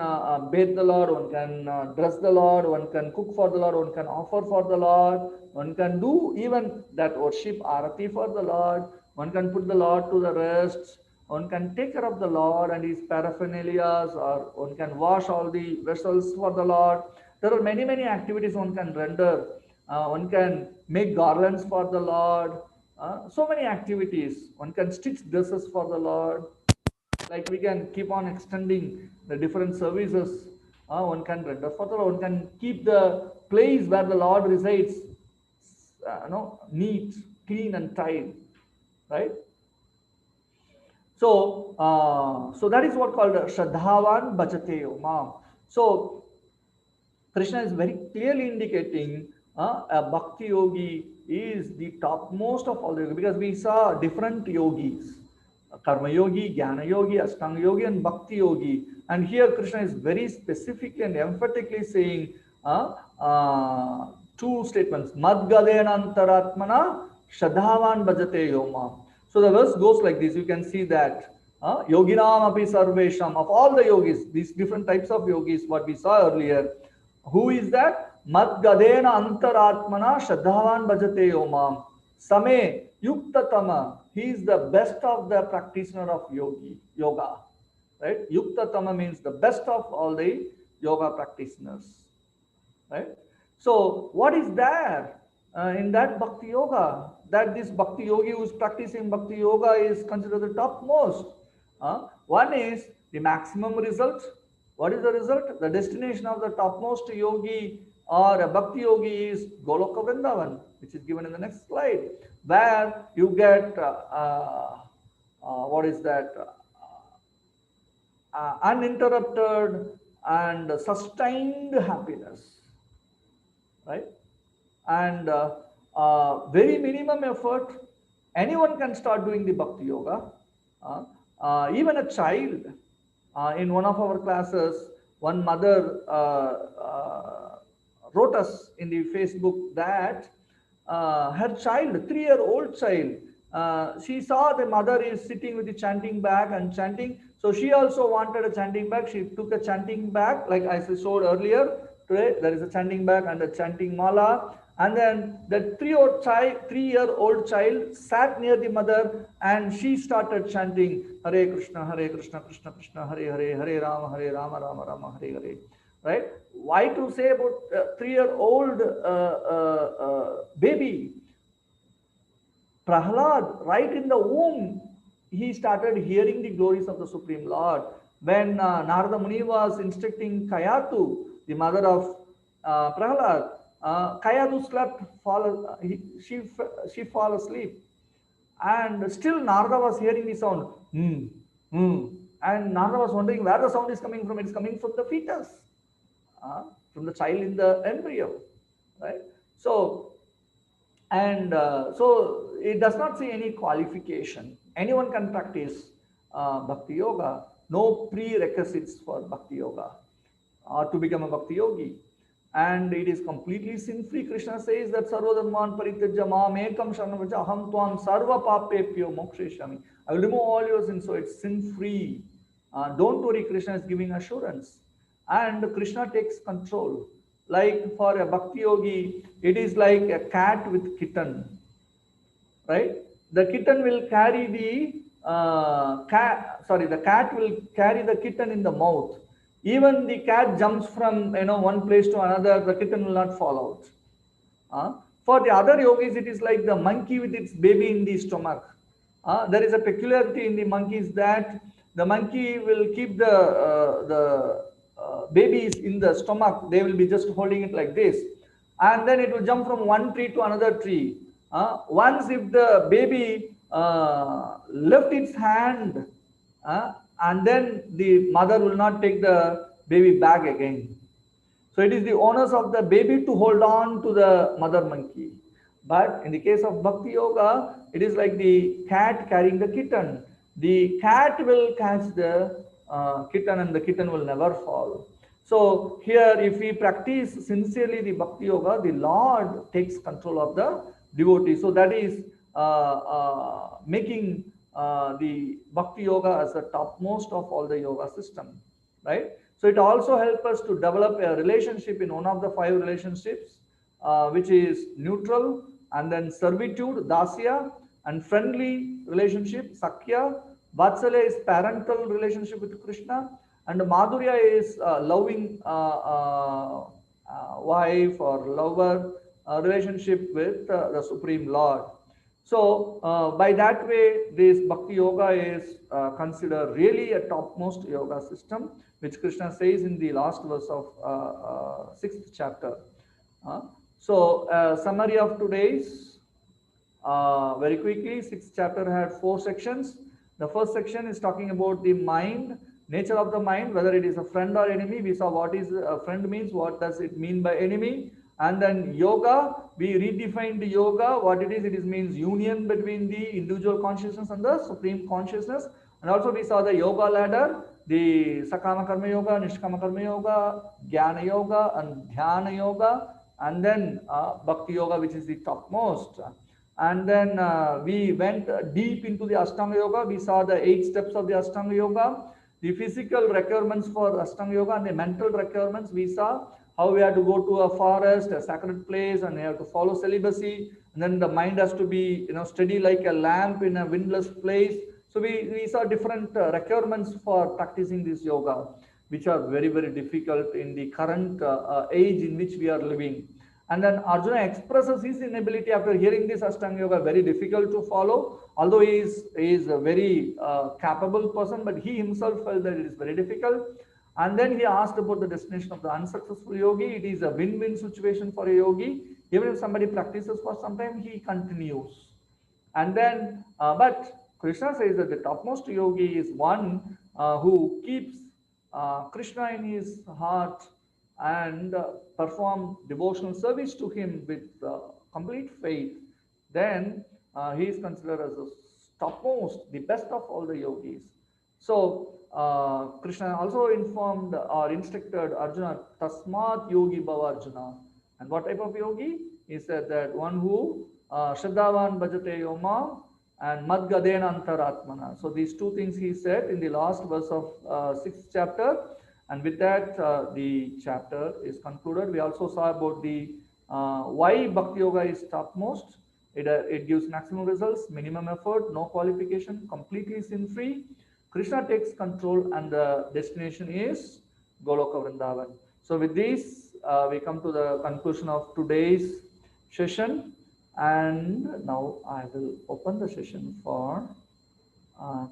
bathe the Lord, one can dress the Lord, one can cook for the Lord, one can offer for the Lord, one can do even that worship arati for the Lord, one can put the Lord to the rest, one can take care of the Lord and his paraphernalia, or one can wash all the vessels for the Lord. There are many, many activities one can render. One can make garlands for the Lord. So many activities. One can stitch dresses for the Lord. Like we can keep on extending the different services. One can render for the Lord. One can keep the place where the Lord resides, neat, clean, and tidy, right? So that is what called Shraddhavan Bhajate Yomam. So Krishna is very clearly indicating a bhakti yogi is the topmost of all the yogis, because we saw different yogis, karma yogi, jnana yogi, ashtanga yogi, and bhakti yogi. And here Krishna is very specific and emphatically saying two statements: Madgadena antaratmana shadhavan bhajate yoma. So the verse goes like this. You can see that yoginam api sarvesham, of all the yogis, these different types of yogis, what we saw earlier. Who is that? Madgadena antaratmana shadhavan bhajate yomam. Same yuktatama. He is the best of the practitioner of yoga. Right? Yuktatama means the best of all the yoga practitioners. Right? So what is there in that bhakti yoga? That this bhakti yogi who is practicing bhakti yoga is considered the topmost. One is the maximum result. What is the result? The destination of the topmost yogi or a bhakti yogi is Goloka Vrindavan, which is given in the next slide, where you get what is that? Uninterrupted and sustained happiness, right? And very minimum effort, anyone can start doing the bhakti yoga. Even a child. In one of our classes, one mother wrote us in the Facebook that her child, 3-year-old child, she saw the mother is sitting with the chanting bag and chanting. So she also wanted a chanting bag. She took a chanting bag, like I showed earlier. Today there is a chanting bag and a chanting mala. And then the 3-year-old child sat near the mother and she started chanting Hare Krishna, Krishna Krishna, Hare Hare, Hare Rama, Rama Rama, Hare Hare. Right? Why to say about 3-year-old baby? Prahlad, right in the womb, he started hearing the glories of the Supreme Lord. When Narada Muni was instructing Kayatu, the mother of Prahlad, Kayatu slept, she fall asleep. And still Narada was hearing the sound. And Narada was wondering where the sound is coming from. It's coming from the fetus, from the child in the embryo. Right? So it does not say any qualification. Anyone can practice bhakti yoga. No prerequisites for bhakti yoga or to become a bhakti yogi. And it is completely sin-free. Krishna says that sarva dharman parityajya mam ekam sharanam vraja aham tvam sarva papepyo moksheshami. I will remove all your sins, so it's sin-free. Don't worry, Krishna is giving assurance. And Krishna takes control. Like for a bhakti yogi, it is like a cat with kitten, right? The kitten will carry the the cat will carry the kitten in the mouth. Even the cat jumps from one place to another, the kitten will not fall out. For the other yogis, it is like the monkey with its baby in the stomach. There is a peculiarity in the monkeys that the monkey will keep the babies in the stomach. They will be just holding it like this, and then it will jump from one tree to another tree. Once if the baby left its hand, and then the mother will not take the baby back again. So it is the onus of the baby to hold on to the mother monkey. But in the case of Bhakti Yoga, it is like the cat carrying the kitten. The cat will catch the kitten and the kitten will never fall. So here, if we practice sincerely the Bhakti Yoga, the Lord takes control of the devotee. So that is making the Bhakti Yoga as the topmost of all the yoga system, right? So it also helps us to develop a relationship in one of the five relationships, which is neutral, and then servitude, dasya, and friendly relationship, sakya. Vatsalya is parental relationship with Krishna, and Madhurya is loving wife or lover relationship with the Supreme Lord. So by that way, this Bhakti Yoga is considered really a topmost yoga system, which Krishna says in the last verse of 6th chapter. Summary of today's, very quickly, 6th chapter had 4 sections. The first section is talking about the mind, nature of the mind, whether it is a friend or enemy. We saw what is a friend means, what does it mean by enemy. And then yoga, we redefined yoga, what it is means union between the individual consciousness and the supreme consciousness. And also we saw the yoga ladder, the Sakama Karma Yoga, Nishkama Karma Yoga, Jnana Yoga, and Dhyana Yoga, and then Bhakti Yoga, which is the topmost. And then we went deep into the Ashtanga Yoga. We saw the 8 steps of the Ashtanga Yoga, the physical requirements for Ashtanga Yoga, and the mental requirements. We saw how we have to go to a forest, a sacred place, and we have to follow celibacy. And then the mind has to be steady like a lamp in a windless place. So we saw different requirements for practicing this yoga, which are very, very difficult in the current age in which we are living. And then Arjuna expresses his inability after hearing this Ashtanga Yoga, very difficult to follow, although he is a very capable person, but he himself felt that it is very difficult. And then he asked about the destination of the unsuccessful yogi. It is a win-win situation for a yogi. Even if somebody practices for some time, he continues. And then, but Krishna says that the topmost yogi is one who keeps Krishna in his heart and perform devotional service to him with complete faith. Then he is considered as the topmost, the best of all the yogis. So Krishna also informed or instructed Arjuna, Tasmat Yogi Bhava Arjuna. And what type of yogi? He said that one who Shraddhavan Bhajate Yoma and Madgadena Antaratmana. So these two things he said in the last verse of 6th chapter. And with that, the chapter is concluded. We also saw about the why Bhakti Yoga is topmost. It gives maximum results, minimum effort, no qualification, completely sin-free. Krishna takes control, and the destination is Goloka Vrindavan. So with this, we come to the conclusion of today's session. And now I will open the session for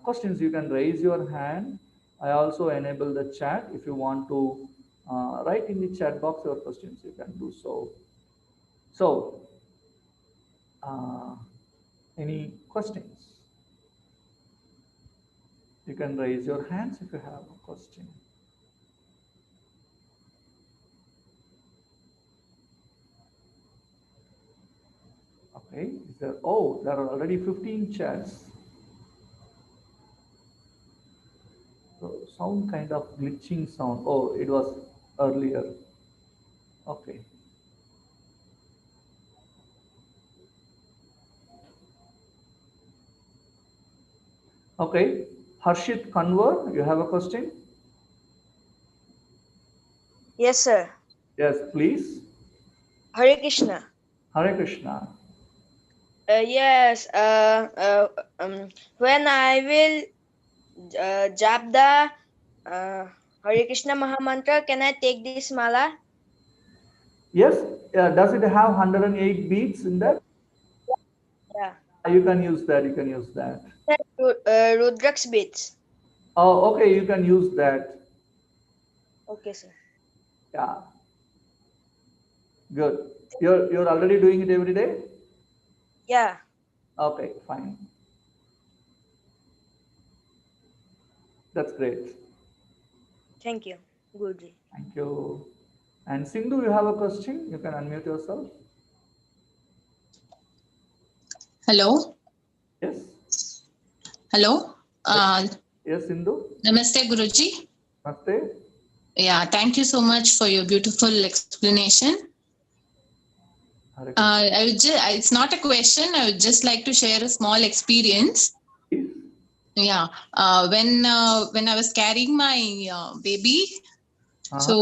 questions. You can raise your hand. I also enable the chat. If you want to write in the chat box your questions, you can do so. So, any questions? You can raise your hands if you have a question. Okay, there are already 15 chats. So sound kind of glitching sound. Oh, it was earlier. Okay. Okay. Harshit Kanwar, you have a question? Yes, sir. Yes, please. Hare Krishna. Hare Krishna. Yes. When I will jap the Hare Krishna Mahamantra, can I take this mala? Yes, does it have 108 beats in that? Yeah. You can use that. You can use that. Rudrak's beats. Oh, okay. You can use that. Okay, sir. Yeah, good. You're already doing it every day. Yeah. Okay, fine. That's great. Thank you, Guruji. Thank you. And Sindhu, you have a question? You can unmute yourself. Hello. Yes. Hello. Yes, Sindhu. Namaste, Guruji. Namaste. Yeah, thank you so much for your beautiful explanation. Hare Krishna. It's not a question. I would just like to share a small experience. Please. Yeah. When I was carrying my baby, Uh-huh. so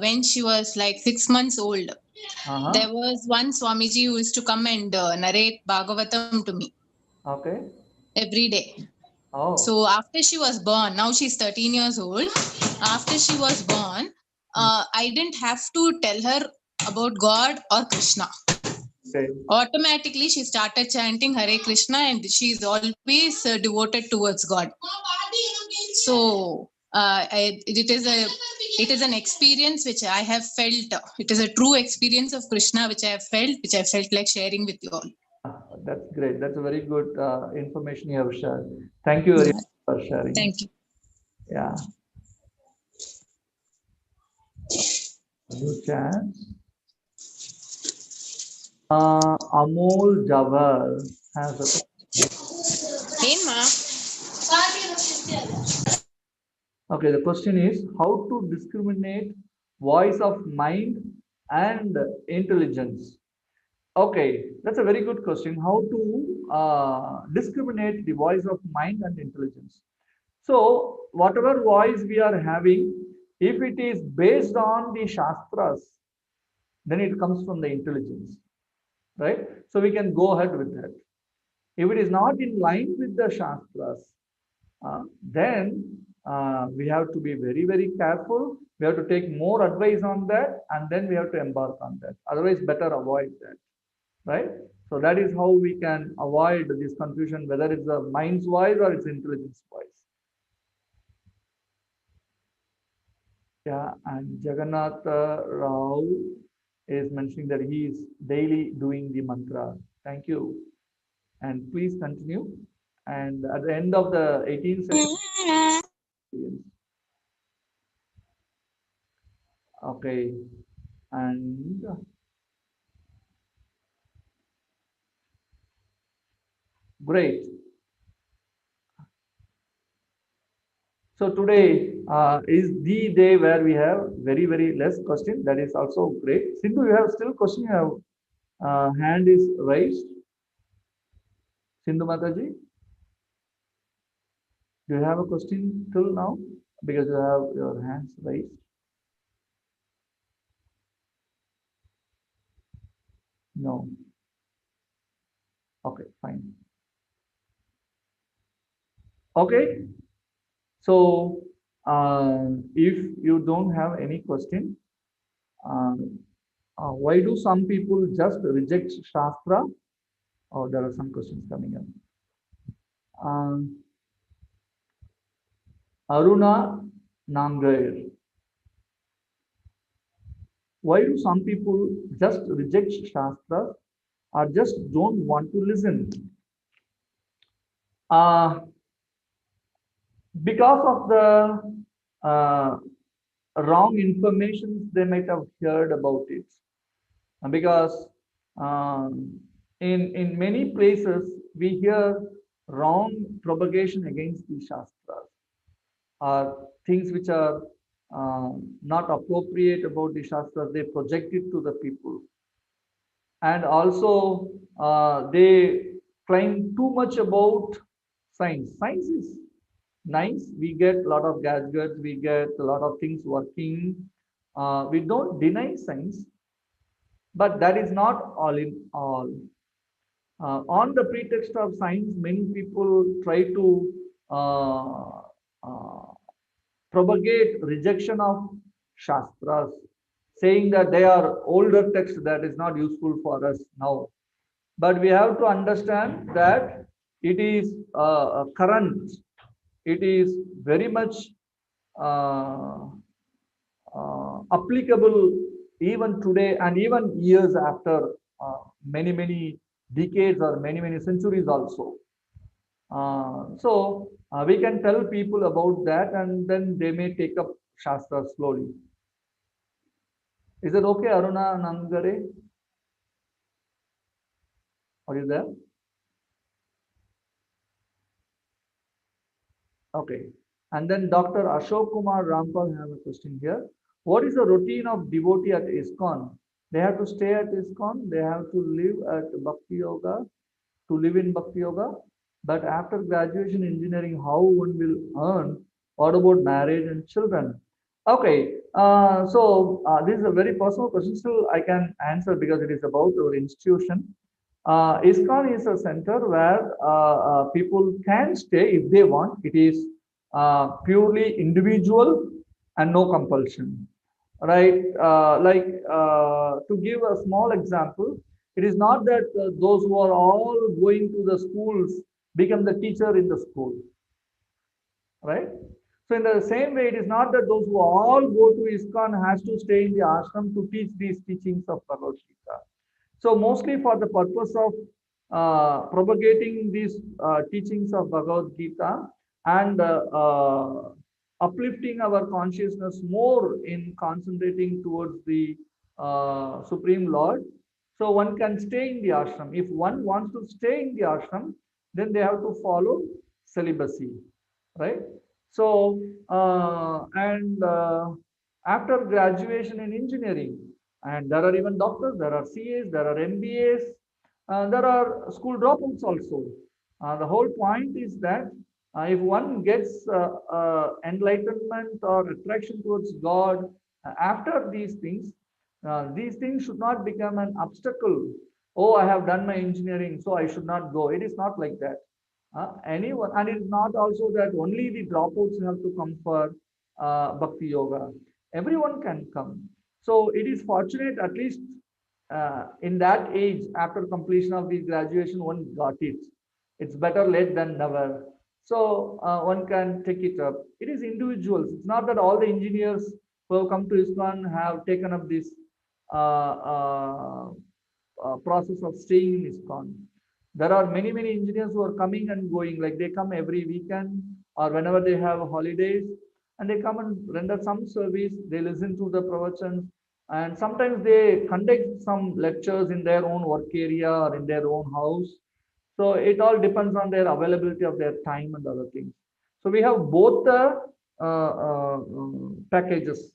when she was like 6 months old, Uh-huh. there was one Swamiji who used to come and narrate Bhagavatam to me Okay. every day. Oh. So after she was born, now she's 13 years old. After she was born, I didn't have to tell her about God or Krishna. Okay. Automatically, she started chanting Hare Krishna, and she is always devoted towards God. So it is an experience which I have felt. It is a true experience of Krishna which I have felt, which I felt like sharing with you all. That's great. That's a very good information you have shared. Thank you very much for sharing. Thank you. Yeah. New chat. Amol Jawar has a okay. The question is how to discriminate voice of mind and intelligence. Okay, that's a very good question. How to discriminate the voice of mind and intelligence. So, whatever voice we are having, if it is based on the Shastras, then it comes from the intelligence, right? So, we can go ahead with that. If it is not in line with the Shastras, then we have to be very, very careful. We have to take more advice on that and then we have to embark on that. Otherwise, better avoid that, right? So that is how we can avoid this confusion, whether it's a mind's voice or it's intelligence voice. Yeah, and Jagannath Rao is mentioning that he is daily doing the mantra. Thank you. And please continue. And at the end of the 18th session, okay, and great. So today is the day where we have very, very less question. That is also great. Sindhu, you have still question. You have hand is raised. Sindhu Mataji, do you have a question till now? Because you have your hands raised. No. Okay, fine. Okay. So if you don't have any question, why do some people just reject Shastra? Oh, there are some questions coming up. Aruna Nangair. Why do some people just reject Shastra or just don't want to listen? Because of the wrong information they might have heard about it. Because in many places we hear wrong propagation against the Shastras or things which are not appropriate about the Shastras, they project it to the people. And also they claim too much about science. Science is nice. We get a lot of gadgets, we get a lot of things working, We don't deny science, but that is not all in all. On the pretext of science, many people try to uh, uh, propagate rejection of Shastras, saying that they are older texts that is not useful for us now. But we have to understand that it is current, it is very much uh, applicable even today and even years after many decades or many centuries also. So we can tell people about that and then they may take up Shastra slowly. Is it okay, Aruna Nangare? Are you there? Okay. And then Dr. Ashok Kumar Rampal have a question here. What is the routine of devotee at ISKCON? They have to stay at ISKCON. They have to live at Bhakti Yoga, to live in Bhakti Yoga. But after graduation engineering, how one will earn? What about marriage and children? Okay. This is a very personal question. Still, I can answer because it is about our institution. ISKCON is a center where people can stay if they want. It is purely individual and no compulsion, right? To give a small example, it is not that those who are all going to the schools become the teacher in the school, right? So in the same way, it is not that those who all go to ISKCON has to stay in the ashram to teach these teachings of Bhagavad Gita. So mostly for the purpose of propagating these teachings of Bhagavad Gita and uplifting our consciousness more in concentrating towards the Supreme Lord. So one can stay in the ashram. If one wants to stay in the ashram, then they have to follow celibacy, right? So after graduation in engineering, and there are even doctors, there are CAs, there are MBAs, there are school dropouts also. The whole point is that if one gets enlightenment or attraction towards God after these things should not become an obstacle. Oh, I have done my engineering, so I should not go. It is not like that. Anyone, and it is not also that only the dropouts have to come for Bhakti Yoga. Everyone can come. So it is fortunate, at least in that age, after completion of the graduation, one got it. It's better late than never. So one can take it up. It is individuals. It's not that all the engineers who have come to ISKCON have taken up this uh, uh, process of staying in ISKCON. There are many engineers who are coming and going, like they come every weekend or whenever they have holidays, and they come and render some service. They listen to the pravachans, and sometimes they conduct some lectures in their own work area or in their own house. So it all depends on their availability of their time and other things. So we have both the packages.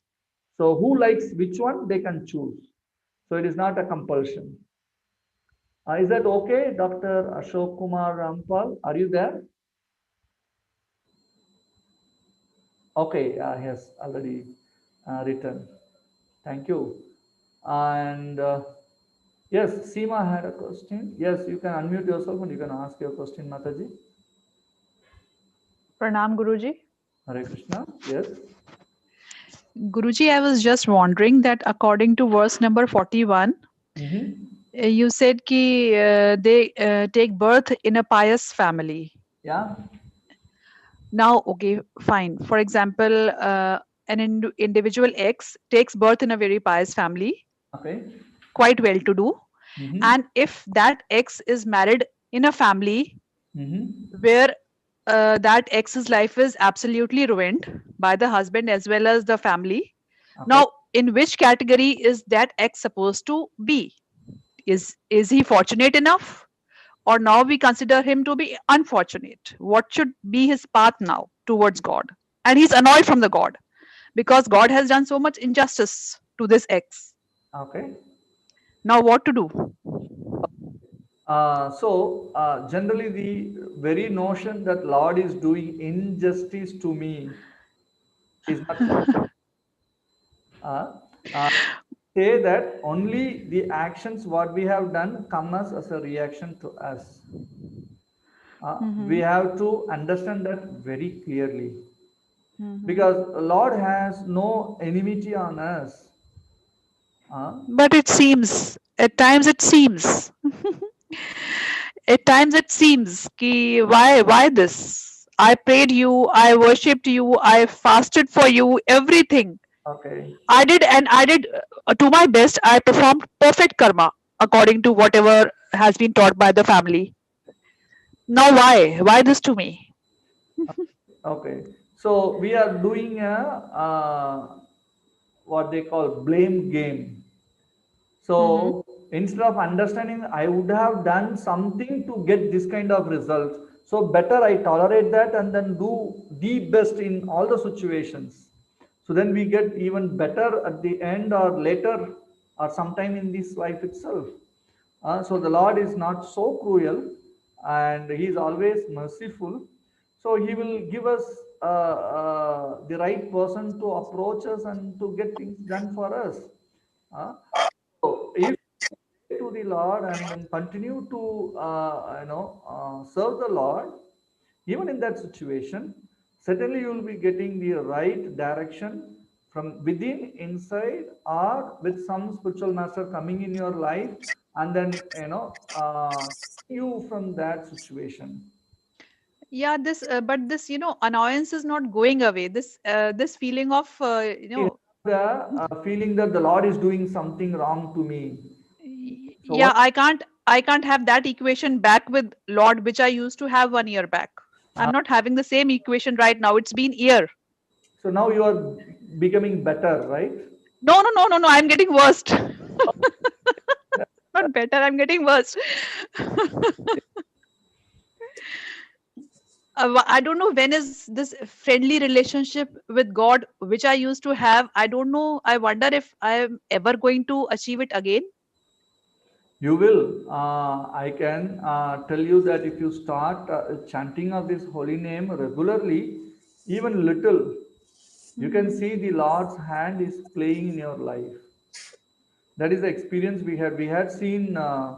So who likes which one, they can choose. So it is not a compulsion. Is that okay, Dr. Ashok Kumar Rampal? Are you there? Okay, yes, already written. Thank you. And yes, Seema had a question. Yes, you can unmute yourself and you can ask your question, Mataji. Pranam Guruji. Hare Krishna. Yes. Guruji, I was just wondering that according to verse number 41, you said ki they take birth in a pious family. Yeah. Now, okay, fine. For example, an individual X takes birth in a very pious family, Okay. quite well to do. And if that X is married in a family where that X's life is absolutely ruined by the husband as well as the family, now in which category is that X supposed to be? Is he fortunate enough, or now we consider him to be unfortunate? What should be his path now towards God? And he's annoyed from the God because God has done so much injustice to this X. Okay. Now what to do? Generally the very notion that Lord is doing injustice to me is not correct. say that only the actions what we have done come as a reaction to us. We have to understand that very clearly, because Lord has no enmity on us. But it seems, at times it seems, ki why this? I prayed you, I worshipped you, I fasted for you, everything. Okay. I did, and I did to my best. I performed perfect karma according to whatever has been taught by the family. Now why? Why this to me? Okay. So we are doing a what they call blame game. So instead of understanding, I would have done something to get this kind of results. So better I tolerate that and then do the best in all the situations. So then we get even better at the end or later or sometime in this life itself. So the Lord is not so cruel and He is always merciful. So He will give us the right person to approach us and to get things done for us. So if to the Lord and then continue to serve the Lord, even in that situation, certainly you will be getting the right direction from within, inside, or with some spiritual master coming in your life, and then you from that situation. Yeah, this but this annoyance is not going away. This feeling of The feeling that the Lord is doing something wrong to me. So yeah, what? I can't have that equation back with Lord which I used to have 1 year back. I'm not having the same equation right now. It's been year. So now you are becoming better, right? No, I'm getting worst. Not better, I'm getting worse. I don't know when is this friendly relationship with God which I used to have. I don't know. I wonder if I am ever going to achieve it again. You will. I can tell you that if you start chanting of this holy name regularly, even little, you can see the Lord's hand is playing in your life. That is the experience we had. We had seen uh,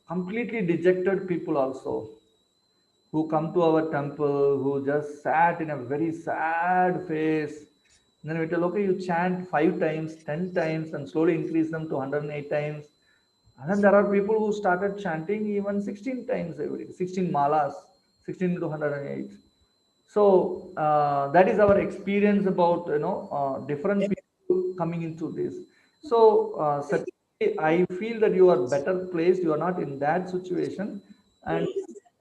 completely dejected people also who come to our temple, who just sat in a very sad face. And then we tell, okay, you chant 5 times, 10 times, and slowly increase them to 108 times. And then there are people who started chanting even 16 times every day, 16 malas, 16 to 108. So that is our experience about different people coming into this. So certainly I feel that you are better placed. You are not in that situation, and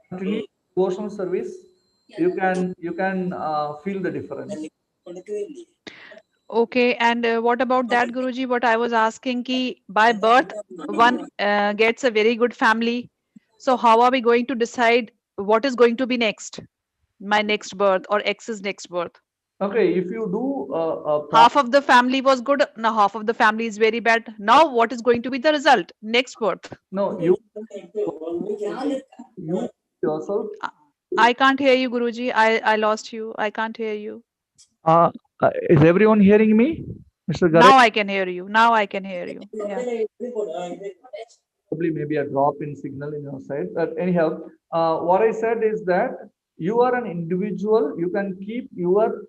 continue devotional service. You can feel the difference. Okay, and what about that, Guruji? What I was asking, ki by birth one gets a very good family. So how are we going to decide what is going to be next? My next birth or X's next birth? Okay, if you do a Half of the family was good, now half of the family is very bad. Now what is going to be the result? Next birth. no, you yourself. I can't hear you, Guruji. I lost you. I can't hear you. Uh, is everyone hearing me, Mr. Garay? Now I can hear you. Now I can hear you. Yeah. Probably maybe a drop in signal in your side. But anyhow, what I said is that you are an individual. You can keep your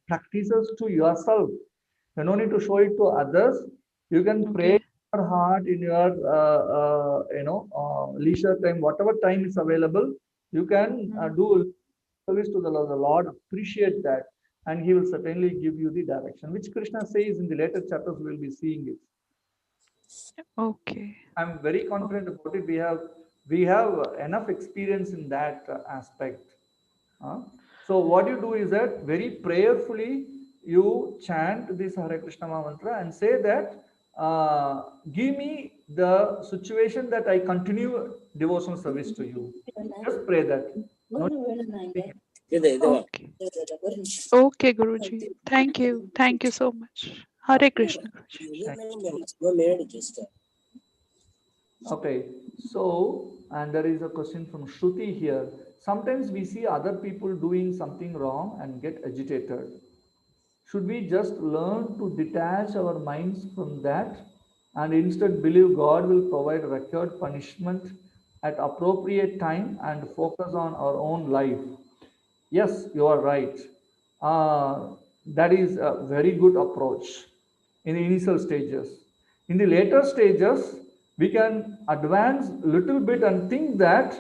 practices to yourself. You don't need to show it to others. You can pray Okay. in your heart in your leisure time, whatever time is available. You can do service to the Lord. The Lord appreciate that, and He will certainly give you the direction, which Krishna says in the later chapters. We will be seeing it. Okay. I'm very confident about it. We have enough experience in that aspect. So what you do is that very prayerfully you chant this Hare Krishna mantra and say that give me the situation that I continue devotional service to you. Just pray that. No. Okay. Okay, Guruji. Thank you. Thank you so much. Hare Krishna, Guruji. Okay, so, and there is a question from Shruti here. Sometimes we see other people doing something wrong and get agitated. should we just learn to detach our minds from that and instead believe God will provide record punishment at appropriate time and focus on our own life? Yes, you are right. That is a very good approach in the initial stages. In the later stages, we can advance a little bit and think that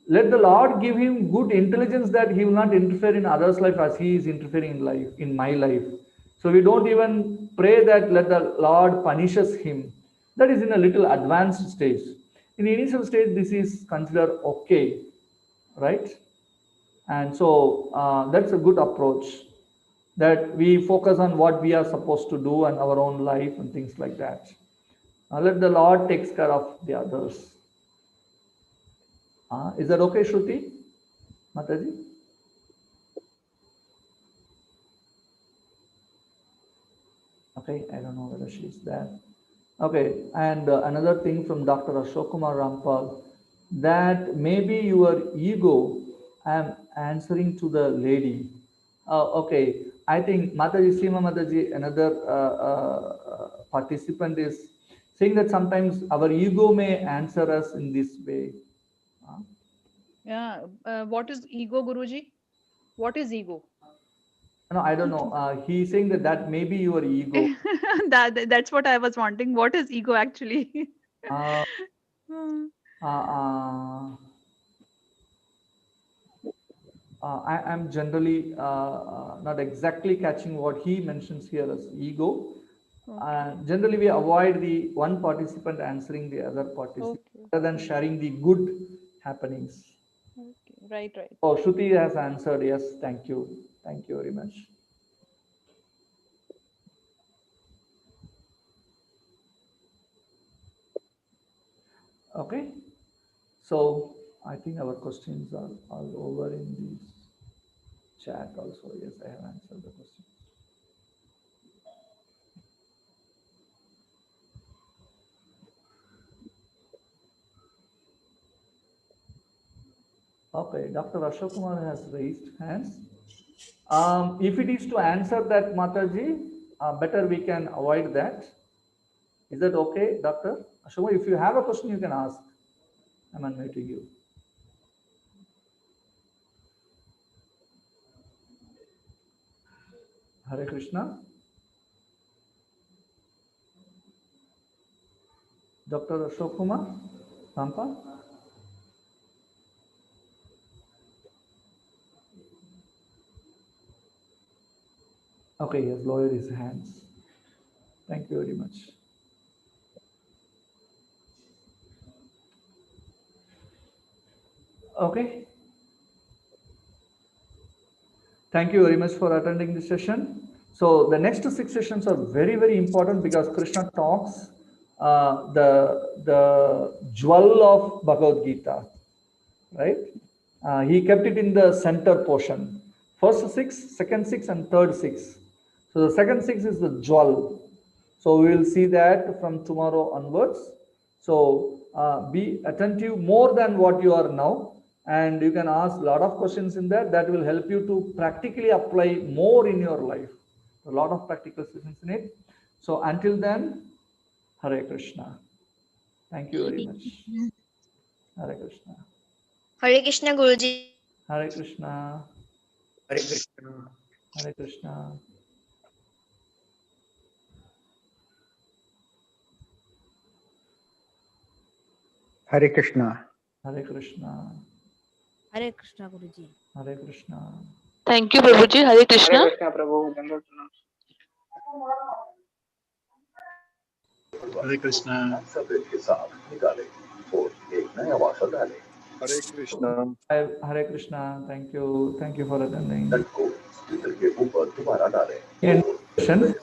let the Lord give him good intelligence that he will not interfere in others' life as he is interfering in life, in my life. So we don't even pray that let the Lord punishes him. That is in a little advanced stage. In the initial stage, this is considered okay, right? And so that's a good approach, that we focus on what we are supposed to do and our own life and things like that. Let the Lord takes care of the others. Is that okay, Shruti? Mataji? Okay, I don't know whether she's there. Okay, and another thing from Dr. Ashok Kumar Rampal, that maybe your ego, I'm answering to the lady. Okay, I think Mataji, Sima Mataji, another participant is saying that sometimes our ego may answer us in this way. Yeah. What is ego, Guruji? What is ego? No, I don't know. He's saying that may be your ego. That's what I was wanting. What is ego actually? Uh, Hmm. I am generally not exactly catching what he mentions here as ego. Generally, we avoid the one participant answering the other participant rather than sharing the good happenings. Okay. Right. Oh, Shruti has answered. Yes, thank you. Thank you very much. Okay. So I think our questions are all over in the chat also. Yes, I have answered the question. Okay, Dr. Ashok Kumar has raised hands. If it is to answer that, Mataji, better we can avoid that. Is that okay, Dr. Ashok? If you have a question, you can ask. I'm unmuting you. Hare Krishna. Dr. Ashok Kumar Rampa. Okay, he has lowered his hands. Thank you very much. Okay. Thank you very much for attending this session. So the next 6 sessions are very, very important because Krishna talks the jewel of Bhagavad Gita, right? He kept it in the center portion. First 6, second 6, and third 6. So the second 6 is the jewel. So we will see that from tomorrow onwards. So be attentive more than what you are now, and you can ask a lot of questions in there that will help you to practically apply more in your life. A lot of practical sessions in it. So until then, Hare Krishna. Thank you very much. Hare Krishna. Hare Krishna, Guruji. Hare Krishna. Hare Krishna. Hare Krishna. Hare Krishna. Hare Krishna. Hare Krishna, Guruji. Hare Krishna. Thank you, Prabhuji. Hare Krishna. Hare Krishna, Prabhu. हरे कृष्णा सफेद के साथ निकाले और एक नया washer डाले. हरे Krishna Hare Krishna. Thank you. Thank you for attending. नट को speaker के ऊपर दोबारा डालें. In session.